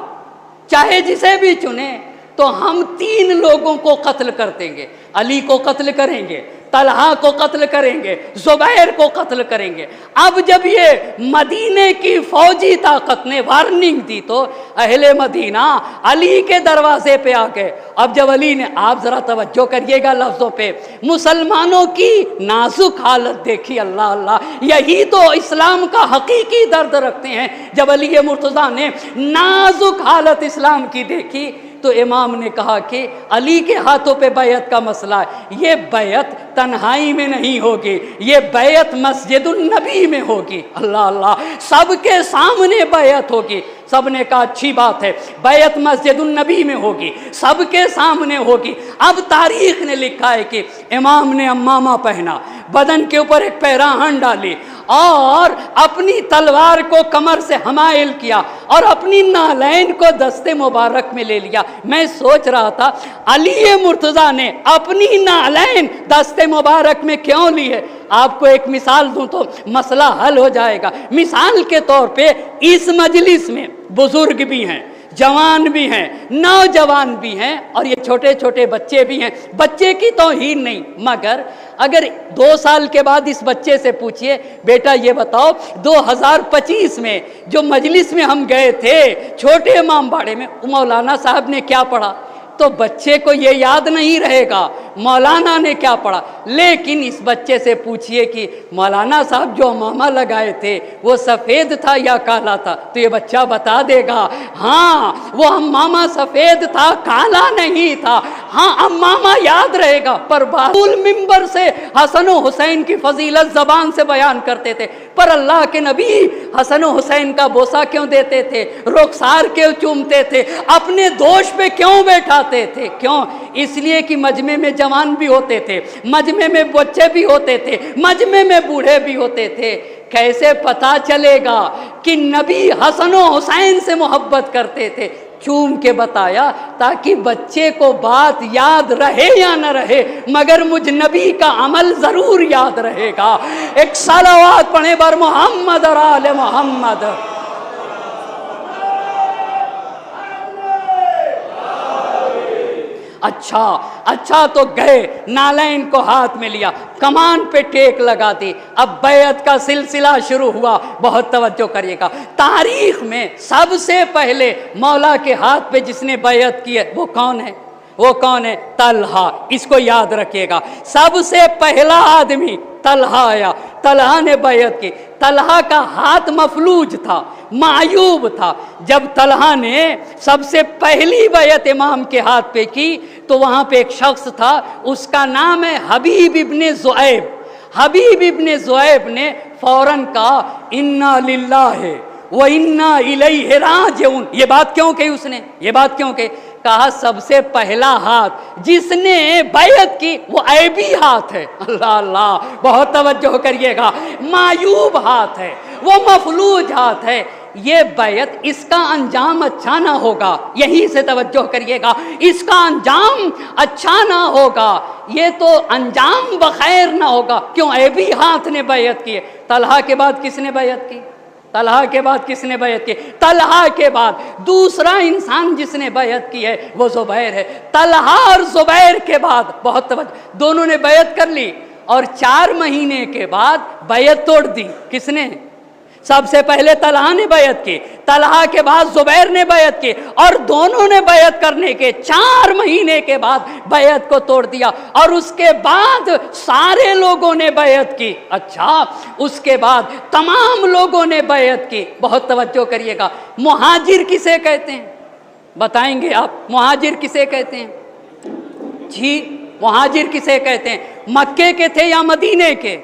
F: چاہے جسے بھی چنے، تو ہم 3 لوگوں کو قتل کر دیں گے. علی کو قتل کریں گے، طلحہ کو قتل کریں گے، زبیر کو قتل کریں گے. اب جب یہ مدینے کی فوجی طاقت نے وارننگ دی تو اہل مدینہ علی کے دروازے پہ آ گئے. اب جب علی نے، آپ ذرا توجہ کریے گا لفظوں پہ، مسلمانوں کی نازک حالت دیکھی. اللہ اللہ، یہی تو اسلام کا حقیقی درد رکھتے ہیں. جب علی مرتضیٰ نے نازک حالت اسلام کی دیکھی تو امام نے کہا کہ علی کے ہاتھوں پہ بیعت کا مسئلہ ہے. یہ بیعت تنہائی میں نہیں ہوگی، یہ بیعت مسجد النبی میں ہوگی. اللہ اللہ، سب کے سامنے بیعت ہوگی. سب نے کہا اچھی بات ہے، بیعت مسجد النبی میں ہوگی، سب کے سامنے ہوگی. اب تاریخ نے لکھا ہے کہ امام نے امامہ پہنا، بدن کے اوپر ایک پیراہن ڈالی اور اپنی تلوار کو کمر سے حمائل کیا اور اپنی نالین کو دستے مبارک میں لے لیا. میں سوچ رہا تھا علی مرتضیٰ نے اپنی نالین دستے مبارک میں کیوں لی ہے؟ آپ کو ایک مثال دوں تو مسئلہ حل ہو جائے گا۔ مثال کے طور پہ اس مجلس میں بزرگ بھی ہیں، جوان بھی ہیں، نوجوان بھی ہیں، اور یہ چھوٹے چھوٹے بچے بھی ہیں۔ بچے کی توہین نہیں، مگر اگر 2 سال کے بعد اس بچے سے پوچھئے بیٹا یہ بتاؤ 2025 میں جو مجلس میں ہم گئے تھے چھوٹے امام باڑے میں، مولانا صاحب نے کیا پڑھا، تو بچے کو یہ یاد نہیں رہے گا مولانا نے کیا پڑھا۔ لیکن اس بچے سے پوچھئے کہ مولانا صاحب جو امامہ لگائے تھے وہ سفید تھا یا کالا تھا، تو یہ بچہ بتا دے گا ہاں وہ امامہ سفید تھا کالا نہیں تھا۔ ہاں امامہ یاد رہے گا، پر بول ممبر سے حسن و حسین کی فضیلت زبان سے بیان کرتے تھے، پر اللہ کے نبی حسن و حسین کا بوسہ کیوں دیتے تھے، رخسار کیوں چومتے تھے، اپنے دوش پہ کیوں بیٹھاتے تھے؟ کیوں؟ اس لیے کہ مجمع میں جوان بھی ہوتے تھے، مجمع میں بچے بھی ہوتے تھے، مجمع میں بوڑھے بھی ہوتے تھے۔ کیسے پتا چلے گا کہ نبی حسن و حسین سے محبت کرتے تھے؟ چوم کے بتایا تاکہ بچے کو بات یاد رہے یا نہ رہے مگر مجھ نبی کا عمل ضرور یاد رہے گا۔ ایک صلوات پڑھیں بر محمد اور آل محمد۔ اچھا تو گئے، نالین کو ہاتھ میں لیا، کمان پہ ٹیک لگا دی، اب بیعت کا سلسلہ شروع ہوا۔ بہت توجہ کریے گا، تاریخ میں سب سے پہلے مولا کے ہاتھ پہ جس نے بیعت کی ہے وہ کون ہے؟ وہ کون ہے؟ طلحہ۔ اس کو یاد رکھیے گا، سب سے پہلا آدمی طلحہ آیا، طلحہ نے بیعت کی۔ طلحہ کا ہاتھ مفلوج تھا، معیوب تھا۔ جب طلحہ نے سب سے پہلی بیعت امام کے ہاتھ پہ کی تو وہاں پہ ایک شخص تھا، اس کا نام ہے حبیب ابن زعیب۔ حبیب ابن زعیب نے فوراً کہا انا للہ و انا الیہ راجعون۔ یہ بات کیوں کہی اس نے؟ یہ بات کیوں کہی؟ کہا سب سے پہلا ہاتھ جس نے بیعت کی وہ عیبی ہاتھ ہے۔ اللہ اللہ، بہت توجہ کریے گا، معیوب ہاتھ ہے، وہ مفلوج ہاتھ ہے۔ یہ بیعت، اس کا انجام اچھا نہ ہوگا، یہیں سے توجہ کریے گا، اس کا انجام اچھا نہ ہوگا، یہ تو انجام بخیر نہ ہوگا۔ کیوں؟ عیبی ہاتھ نے بیعت کی ہے۔ طلحہ کے بعد کس نے بیعت کی؟ طلحہ کے بعد کس نے بیعت کی؟ طلحہ کے بعد دوسرا انسان جس نے بیعت کی ہے وہ زبیر ہے۔ طلحہ اور زبیر کے بعد بہت توجہ، دونوں نے بیعت کر لی اور 4 مہینے کے بعد بیعت توڑ دی۔ کس نے؟ سب سے پہلے طلحہ نے بیعت کی، طلحہ کے بعد زبیر نے بیعت کی، اور دونوں نے بیعت کرنے کے 4 مہینے کے بعد بیعت کو توڑ دیا، اور اس کے بعد سارے لوگوں نے بیعت کی۔ اچھا، اس کے بعد تمام لوگوں نے بیعت کی۔ بہت توجہ کریے گا، مہاجر کسے کہتے ہیں؟ بتائیں گے آپ، مہاجر کسے کہتے ہیں؟ جی، مہاجر کسے کہتے ہیں؟ مکے کے تھے یا مدینے کے؟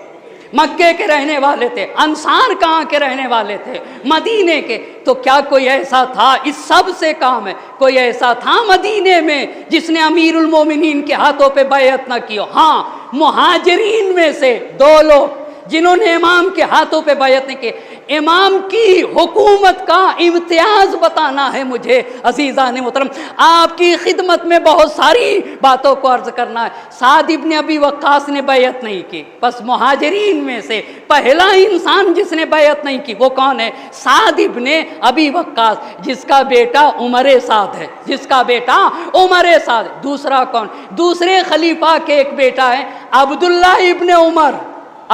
F: مکے کے رہنے والے تھے۔ انصار کہاں کے رہنے والے تھے؟ مدینے کے۔ تو کیا کوئی ایسا تھا، اس سب سے کام ہے، کوئی ایسا تھا مدینے میں جس نے امیر المومنین کے ہاتھوں پہ بیعت نہ کی ہو؟ ہاں، مہاجرین میں سے 2 لوگ جنہوں نے امام کے ہاتھوں پہ بیعت نہیں کی۔ امام کی حکومت کا امتیاز بتانا ہے مجھے عزیزان محترم، آپ کی خدمت میں بہت ساری باتوں کو عرض کرنا ہے۔ سعد ابن ابی وقاص نے بیعت نہیں کی، بس مہاجرین میں سے پہلا انسان جس نے بیعت نہیں کی وہ کون ہے؟ سعد ابن ابی وقاص، جس کا بیٹا عمر سعد ہے، جس کا بیٹا عمر سعد ہے۔ دوسرا کون؟ دوسرے خلیفہ کے ایک بیٹا ہے عبداللہ ابن عمر۔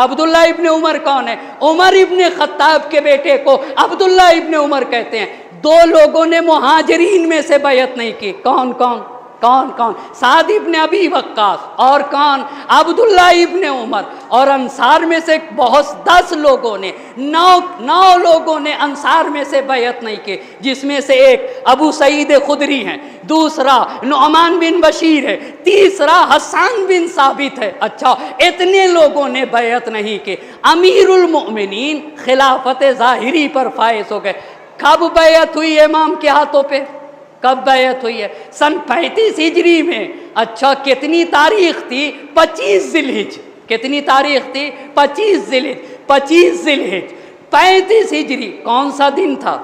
F: عبداللہ ابن عمر کون ہے؟ عمر ابن خطاب کے بیٹے کو عبداللہ ابن عمر کہتے ہیں۔ 2 لوگوں نے مہاجرین میں سے بیعت نہیں کی۔ کون کون؟ کون کون؟ سعد ابن ابی وقاص، اور کون؟ عبداللہ ابن عمر۔ اور انصار میں سے بہت 10 لوگوں نے، 9 لوگوں نے انصار میں سے بیعت نہیں کی، جس میں سے ایک ابو سعید خدری ہیں، دوسرا نعمان بن بشیر ہے، تیسرا حسان بن ثابت ہے۔ اچھا، اتنے لوگوں نے بیعت نہیں کی۔ امیر المؤمنین خلافت ظاہری پر فائز ہو گئے۔ کب بیعت ہوئی امام کے ہاتھوں پہ؟ کب بیعت ہوئی ہے؟ سن 35 ہجری میں۔ اچھا، کتنی تاریخ تھی؟ 25 ذی الحج۔ کتنی تاریخ تھی؟ 25 ذی الحج۔ 25 ذی الحج 35 ہجری کون سا دن تھا؟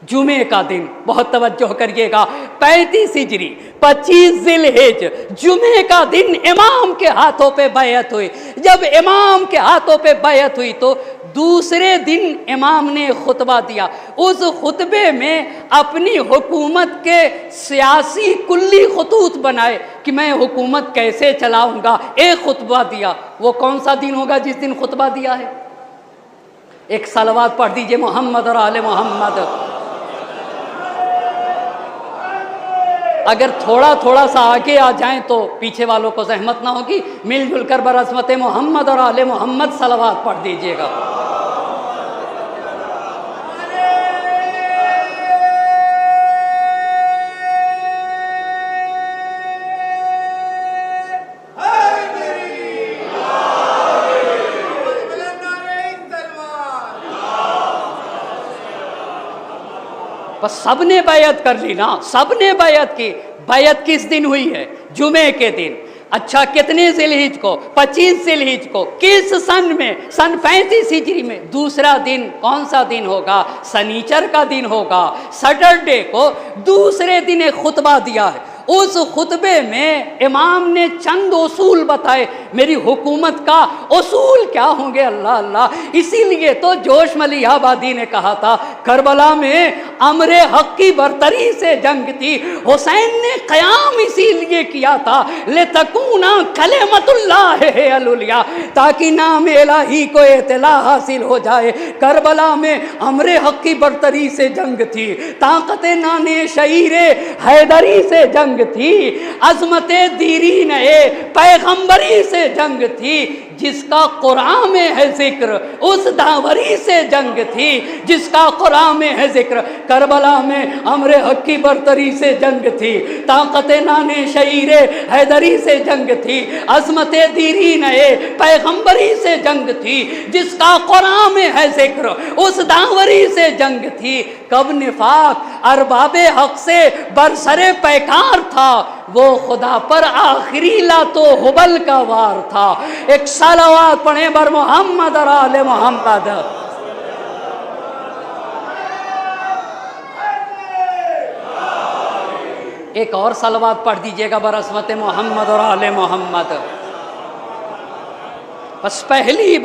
F: جمعے کا دن، بہت توجہ کریے گا، 35 ہجری 25 ذی الحج جمعے کا دن امام کے ہاتھوں پہ بیعت ہوئی۔ جب امام کے ہاتھوں پہ بیعت ہوئی تو دوسرے دن امام نے خطبہ دیا، اس خطبے میں اپنی حکومت کے سیاسی کلی خطوط بنائے کہ میں حکومت کیسے چلاؤں گا، ایک خطبہ دیا۔ وہ کون سا دن ہوگا جس دن خطبہ دیا ہے؟ ایک صلوات پڑھ دیجئے محمد اور آل محمد۔ اگر تھوڑا سا آگے آ جائیں تو پیچھے والوں کو زحمت نہ ہوگی، مل جل کر برعظمت محمد اور آل محمد صلوات پڑھ دیجئے گا۔ بس سب نے بیعت کر لی نا، سب نے بیعت کی۔ بیعت کس دن ہوئی ہے؟ جمعے کے دن۔ اچھا کتنے ذی الحج کو؟ 25 ذی الحج کو۔ کس سن میں؟ سن 35 ہجری میں۔ دوسرا دن کون سا دن ہوگا؟ سنیچر کا دن ہوگا، سیٹرڈے کو دوسرے دن ایک خطبہ دیا ہے۔ اس خطبے میں امام نے چند اصول بتائے، میری حکومت کا اصول کیا ہوں گے؟ اللہ اللہ، اسی لیے تو جوش ملی آبادی نے کہا تھا کربلا میں امر حق کی برتری سے جنگ تھی، حسین نے قیام اسی لیے کیا تھا لتکون کلمۃ اللہ العلیٰ، تاکہ نام الہی کو اطلاع حاصل ہو جائے۔ کربلا میں امر حق کی برتری سے جنگ تھی، طاقت نانے شعیر حیدری سے جنگ تھی، عظمت دیرین پیغمبری سے جنگ تھی، جس کا قرآن میں ہے ذکر اس داوری سے جنگ تھی، جس کا قرآن میں ہے ذکر۔ کربلا میں امر حق کی برتری سے جنگ تھی، طاقت نانے شعیر حیدری سے جنگ تھی، عظمت دیرین پیغمبری سے جنگ تھی، جس کا قرآن میں ہے ذکر اس داوری سے جنگ تھی۔ کب نفاق ارباب حق سے برسر پیکار تھا، وہ خدا پر آخری لاتو حبل کا وار تھا۔ ایک صلوات پڑھیں بر محمد اور آل محمد۔ ایک اور صلوات پڑھ دیجئے گا برعظمت محمد اور آل محمد۔ بس پہلی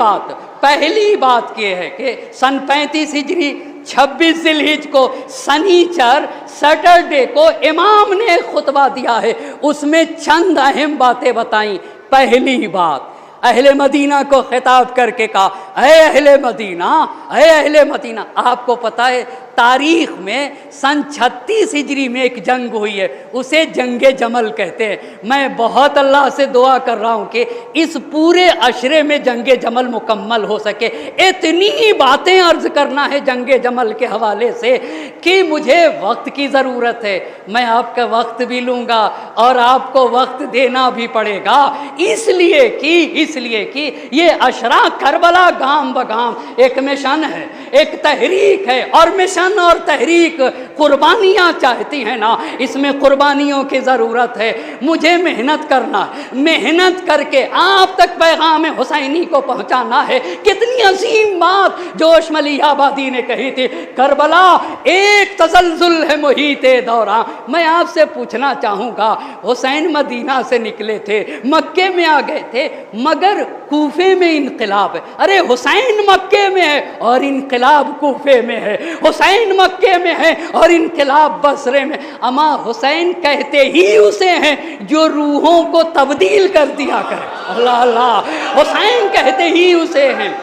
F: بات یہ ہے کہ سن 35 ہجری 26 ذی الحج کو سنیچر سیٹرڈے کو امام نے خطبہ دیا ہے، اس میں چند اہم باتیں بتائیں۔ پہلی بات، اہل مدینہ کو خطاب کر کے کہا، اے اہل مدینہ، آپ کو پتہ ہے تاریخ میں سن 36 ہجری میں ایک جنگ ہوئی ہے، اسے جنگ جمل کہتے ہیں۔ میں بہت اللہ سے دعا کر رہا ہوں کہ اس پورے عشرے میں جنگ جمل مکمل ہو سکے۔ اتنی ہی باتیں عرض کرنا ہے جنگ جمل کے حوالے سے کہ مجھے وقت کی ضرورت ہے، میں آپ کا وقت بھی لوں گا اور آپ کو وقت دینا بھی پڑے گا، اس لیے کہ یہ عشرہ کربلا گام بگام ایک مشن ہے، ایک تحریک ہے، اور مشن اور تحریک قربانیاں چاہتی ہیں نا، اس میں قربانیوں کی ضرورت ہے۔ مجھے محنت کرنا ہے، محنت کر کے آپ تک پیغام حسینی کو پہنچانا ہے۔ کتنی عظیم بات جوش ملی آبادی نے کہی تھی، کربلا ایک تزلزل ہے محیط دوران۔ میں آپ سے پوچھنا چاہوں گا، حسین مدینہ سے نکلے تھے، مکے میں آ گئے تھے، مگر کوفے میں انقلاب ہے۔ ارے حسین مکے میں ہے اور انقلاب کوفے میں ہے، حسین مکے میں ہے اور انقلاب بصرے میں۔ اما حسین کہتے ہی اسے ہیں جو روحوں کو تبدیل کر دیا کرے۔ اللہ اللہ، حسین کہتے ہی اسے ہیں،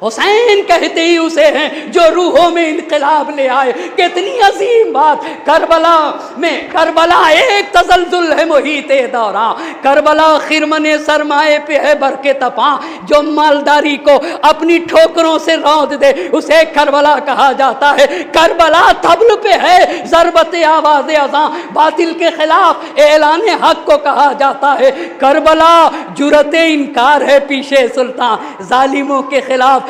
F: حسین کہتے ہی اسے ہیں جو روحوں میں انقلاب لے آئے۔ کتنی عظیم بات! کربلا ایک تزلزل ہے محیط دوران، کربلا خرمن سرمائے پہ ہے برق تپاں، جو مالداری کو اپنی ٹھوکروں سے روند دے اسے کربلا کہا جاتا ہے۔ کربلا طبل پہ ہے ضربت آواز اذاں، باطل کے خلاف اعلان حق کو کہا جاتا ہے۔ کربلا جرأت انکار ہے پیشے سلطان، ظالموں کے خلاف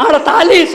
F: 48।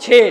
F: 6।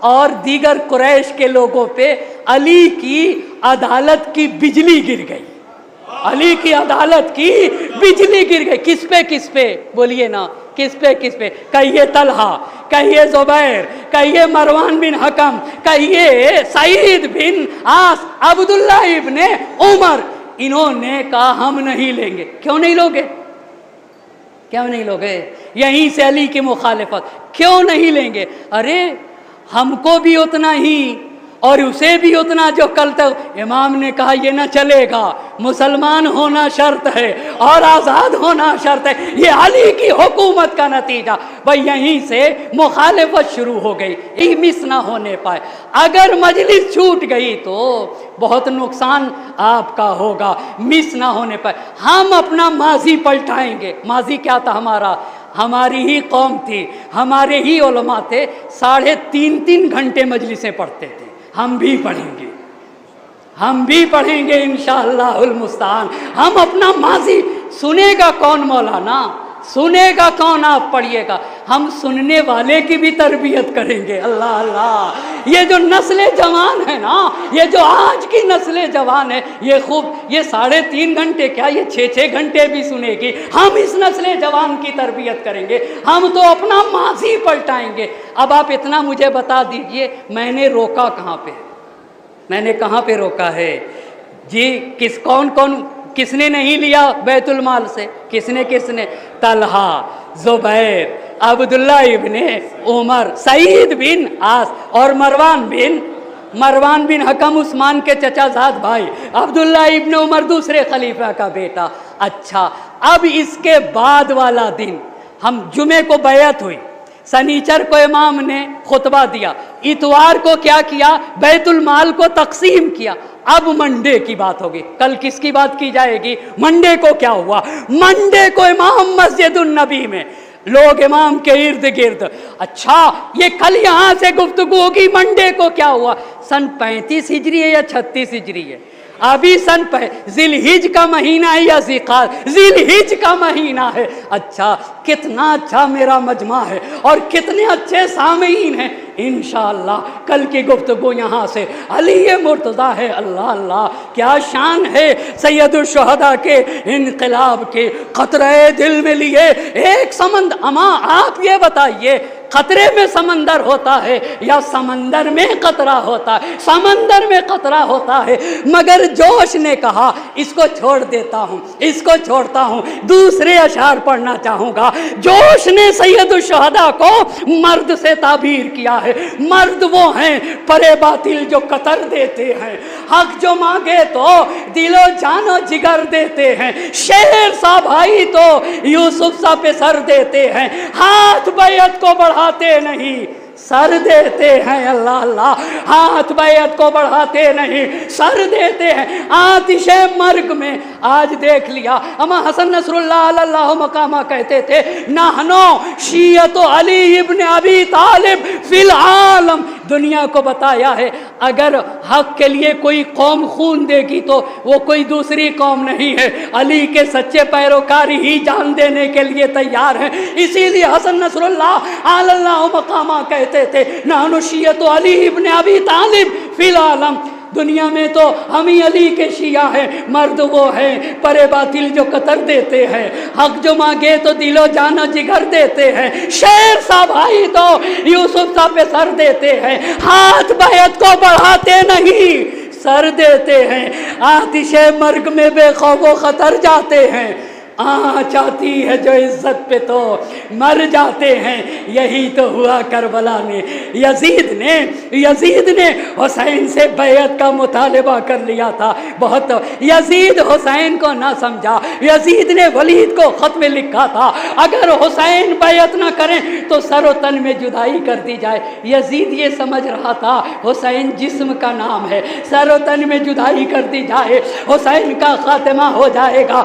F: اور دیگر قریش کے لوگوں پہ علی کی عدالت کی بجلی گر گئی، علی کی عدالت کی بجلی گر گئی۔ کس پہ بولیے نا، کس پہ کہیے طلحہ، کہیے زبیر، کہیے مروان بن حکم، کہیے سعید بن عاص، عبداللہ ابن عمر، انہوں نے کہا ہم نہیں لیں گے۔ کیوں نہیں لوگے؟ یہیں سے علی کی مخالفت، کیوں نہیں لیں گے؟ ارے ہم کو بھی اتنا ہی اور اسے بھی اتنا جو کل تک۔ امام نے کہا یہ نہ چلے گا، مسلمان ہونا شرط ہے اور آزاد ہونا شرط ہے، یہ علی کی حکومت کا نتیجہ۔ بھائی یہیں سے مخالفت شروع ہو گئی، یہ مس نہ ہونے پائے۔ اگر مجلس چھوٹ گئی تو بہت نقصان آپ کا ہوگا، مس نہ ہونے پائے۔ ہم اپنا ماضی پلٹائیں گے۔ ماضی کیا تھا ہمارا؟ ہماری ہی قوم تھی، ہمارے ہی علماء تھے، 3.5 گھنٹے مجلسیں پڑھتے تھے۔ ہم بھی پڑھیں گے انشاءاللہ المستعان۔ ہم اپنا ماضی، سنے گا کون مولانا؟ سنے گا کون؟ آپ پڑھیے گا۔ ہم سننے والے کی بھی تربیت کریں گے۔ اللہ اللہ، یہ جو نسل جوان ہے نا، یہ جو آج کی نسل جوان ہے، یہ خوب، یہ 3.5 گھنٹے کیا، یہ 6 گھنٹے بھی سنے گی۔ ہم اس نسل جوان کی تربیت کریں گے، ہم تو اپنا ماضی پلٹائیں گے۔ اب آپ اتنا مجھے بتا دیجئے، میں نے روکا کہاں پہ؟ میں نے کہاں پہ روکا ہے جی؟ کس نے نہیں لیا بیت المال سے؟ کس نے؟ طلحہ، زبیر، عبداللہ ابن عمر، سعید بن عاص اور مروان بن حکم، عثمان کے چچا زاد بھائی، عبداللہ ابن عمر دوسرے خلیفہ کا بیٹا۔ اچھا، اب اس کے بعد والا دن ہم جمعے کو بیعت ہوئی، سنیچر کو امام نے خطبہ دیا، اتوار کو کیا کیا؟ بیت المال کو تقسیم کیا۔ اب منڈے کی بات ہوگی، کل کس کی بات کی جائے گی؟ منڈے کو کیا ہوا؟ منڈے کو امام مسجد النبی میں، لوگ امام کے ارد گرد۔ اچھا، یہ کل یہاں سے گفتگو ہوگی، منڈے کو کیا ہوا؟ سن 35 ہجری ہے یا 36 ہجری ہے؟ ابھی ذی الحج کا مہینہ ہے یا ذی الحج کا مہینہ ہے؟ اچھا، کتنا اچھا میرا مجمع ہے اور کتنے اچھے سامعین ہیں۔ انشاءاللہ کل کی گفتگو یہاں سے علی مرتضیٰ ہے۔ اللہ اللہ، کیا شان ہے سید الشہداء کے انقلاب کے قطرہ دل میں لیے ایک سمندر۔ اما آپ یہ بتائیے، قطرے میں سمندر ہوتا ہے یا سمندر میں قطرہ ہوتا ہے؟ سمندر میں قطرہ ہوتا ہے، مگر جوش نے کہا اس کو چھوڑ دیتا ہوں، اس کو چھوڑتا ہوں، دوسرے اشعار پڑھنا چاہوں گا۔ جوش نے سید الشہداء کو مرد سے تعبیر کیا ہے۔ مرد وہ ہیں پرے باطل جو قطر دیتے ہیں، حق جو مانگے تو دل و جان و جگر دیتے ہیں، شیر سا بھائی تو یوسف سا پہ سر دیتے ہیں، ہاتھ بیعت کو بڑھاتے نہیں سر دیتے ہیں۔ اللہ اللہ، ہاتھ بیعت کو بڑھاتے نہیں سر دیتے ہیں۔ آتش مرگ میں آج دیکھ لیا، اما حسن نصر اللہ اللہ مقامہ کہتے تھے، نحنو شیعت علی ابن ابی طالب فی العالم۔ دنیا کو بتایا ہے اگر حق کے لیے کوئی قوم خون دے گی تو وہ کوئی دوسری قوم نہیں ہے، علی کے سچے پیروکار ہی جان دینے کے لیے تیار ہیں۔ اسی لیے حسن نصر اللہ اللہ مقامہ کہتے تھے، نحن شیعت علی ابن ابی طالب فی العالم۔ دنیا میں تو ہم ہی علی کے شیعہ ہیں، مرد وہ ہیں پرے باطل جو قطر دیتے ہیں، حق جو مانگے تو دل و جان و جگر دیتے ہیں، شیر سا بھائی تو یوسف سا پہ سر دیتے ہیں، ہاتھ بیعت کو بڑھاتے نہیں سر دیتے ہیں، آتش مرگ میں بے خوف و خطر جاتے ہیں، آنچ آتی ہے جو عزت پہ تو مر جاتے ہیں۔ یہی تو ہوا کربلا میں، یزید نے حسین سے بیعت کا مطالبہ کر لیا تھا۔ بہت یزید حسین کو نہ سمجھا، یزید نے ولید کو خط میں لکھا تھا اگر حسین بیعت نہ کریں تو سر و تن میں جدائی کر دی جائے۔ یزید یہ سمجھ رہا تھا حسین جسم کا نام ہے، سر و تن میں جدائی کر دی جائے حسین کا خاتمہ ہو جائے گا۔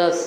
E: 10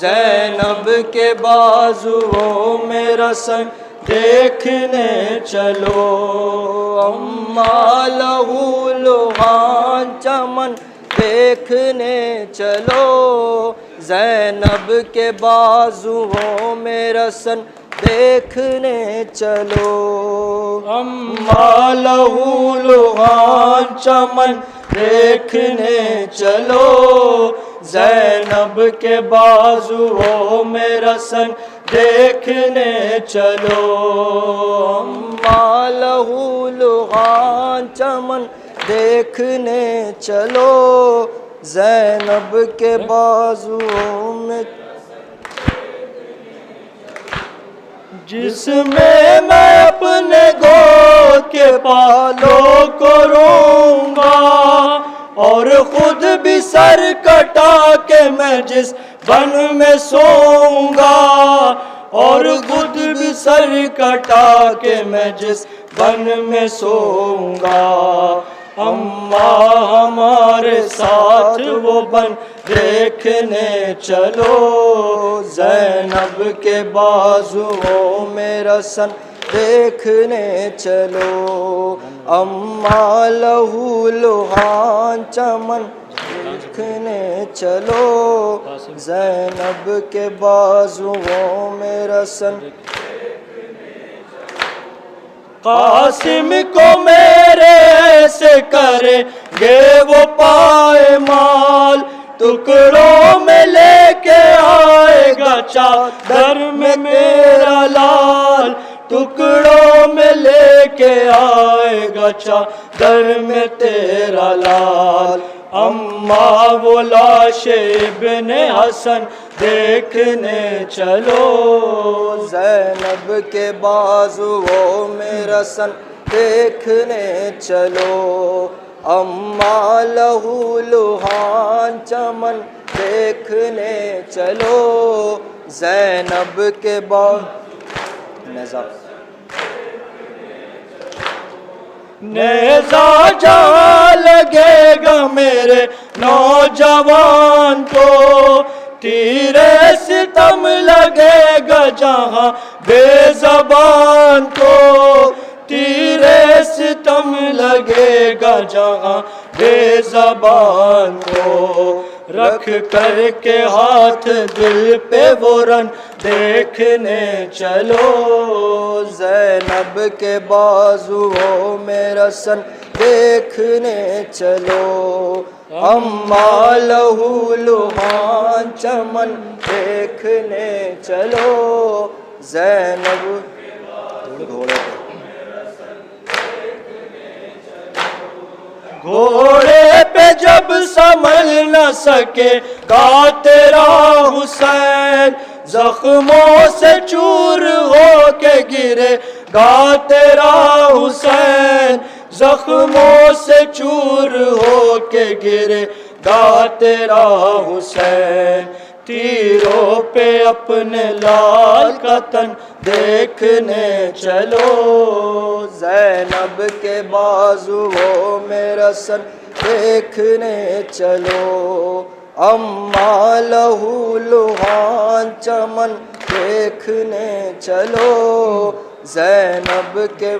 G: زینب کے بازوؤں میں رسن دیکھنے چلو،
C: اماں لہو لہان چمن دیکھنے چلو، زینب کے بازوؤں میں رسن دیکھنے چلو،
G: اماں لہو لہان چمن دیکھنے چلو، زینب کے بازوؤں میں رسن دیکھنے چلو،
C: اماں لہو لہان چمن دیکھنے چلو، زینب کے بازوؤں میں
G: جس میں میں اپنے گود کے بالوں کو روں گا، اور خود بھی سر کٹا کے میں جس بن میں سوؤں گا، اور خود بھی سر کٹا کے میں جس بن میں سوؤں گا، اماں ہمارے ساتھ وہ بن دیکھنے چلو،
C: زینب کے بازوؤں میں رسن دیکھنے چلو، اماں لہو لہان چمن دیکھنے چلو، زینب کے بازوؤں میں رسن
G: قاسم کو میرے سے کرے گے وہ پائے مال، ٹکڑوں میں لے کے آئے گا چادر میں میرا لال، ٹکڑوں میں لے کے آئے گا چادر میں تیرا لال، اماں وہ لاش ابن حسن دیکھنے چلو،
C: زینب کے بازوؤں میں رسن دیکھنے چلو، اماں لہو لہان چمن دیکھنے چلو، زینب کے
G: نیزہ جہاں لگے گا میرے نوجوان کو، تیرے ستم لگے گا جہاں بے زبان کو، تیرے ستم لگے گا جہاں بے زبان کو، رکھ کر کے ہاتھ دل پہ وہ رن دیکھنے چلو،
C: زینب کے بازوؤں میں رسن دیکھنے چلو، اماں لہو لہان چمن دیکھنے چلو، زینب
G: گھوڑے پہ جب سنبھل نہ سکے گا تیرا حسین، زخموں سے چور ہو کے گرے گا تیرا حسین، زخموں سے چور ہو کے گرے گا تیرا حسین، تیروں پہ اپنے لال کا تن دیکھنے چلو،
C: زینب کے بازوؤں میں رسن دیکھنے چلو، اماں لہو لہان چمن دیکھنے چلو، زینب کے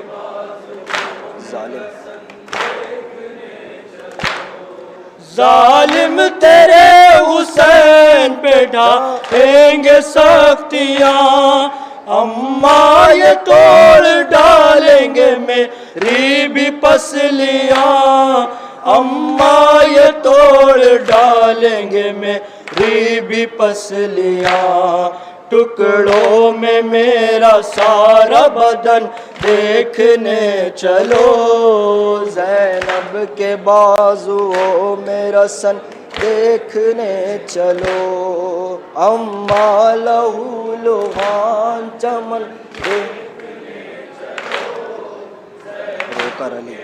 G: ظالم تیرے حسین پہ ڈھائیں گے سختیاں، اماں یہ توڑ ڈالیں گے میری بھی پسلیاں، اماں یہ توڑ ڈالیں گے میری بھی پسلیاں، ٹکڑوں میں میرا سارا بدن دیکھنے چلو،
C: زینب کے بازوؤں میں رسن دیکھنے چلو، اماں لہو لہان چمن دیکھنے چلو، رو کر علی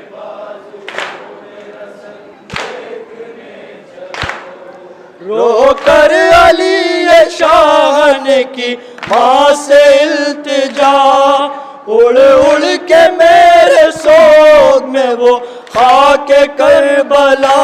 G: رو کر علی شاہ نے کی ماں سے التجا، اڑ اڑ کے میرے سوگ میں وہ خاک کربلا،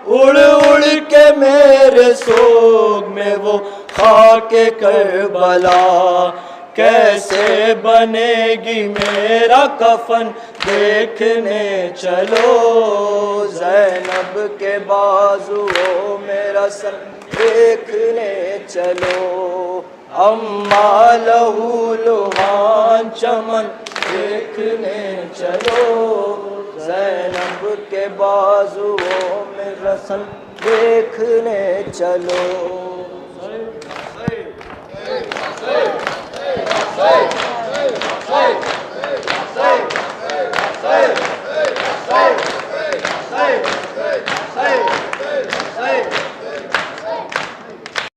G: اڑ اڑ کے میرے سوگ میں وہ خاک کربلا، کیسے بنے گی میرا کفن دیکھنے چلو، زینب کے بازوؤں میں رسم دیکھنے چلو، اما لہو لوحان چمن دیکھنے چلو، زینب کے بازوؤں میں رسم دیکھنے چلو۔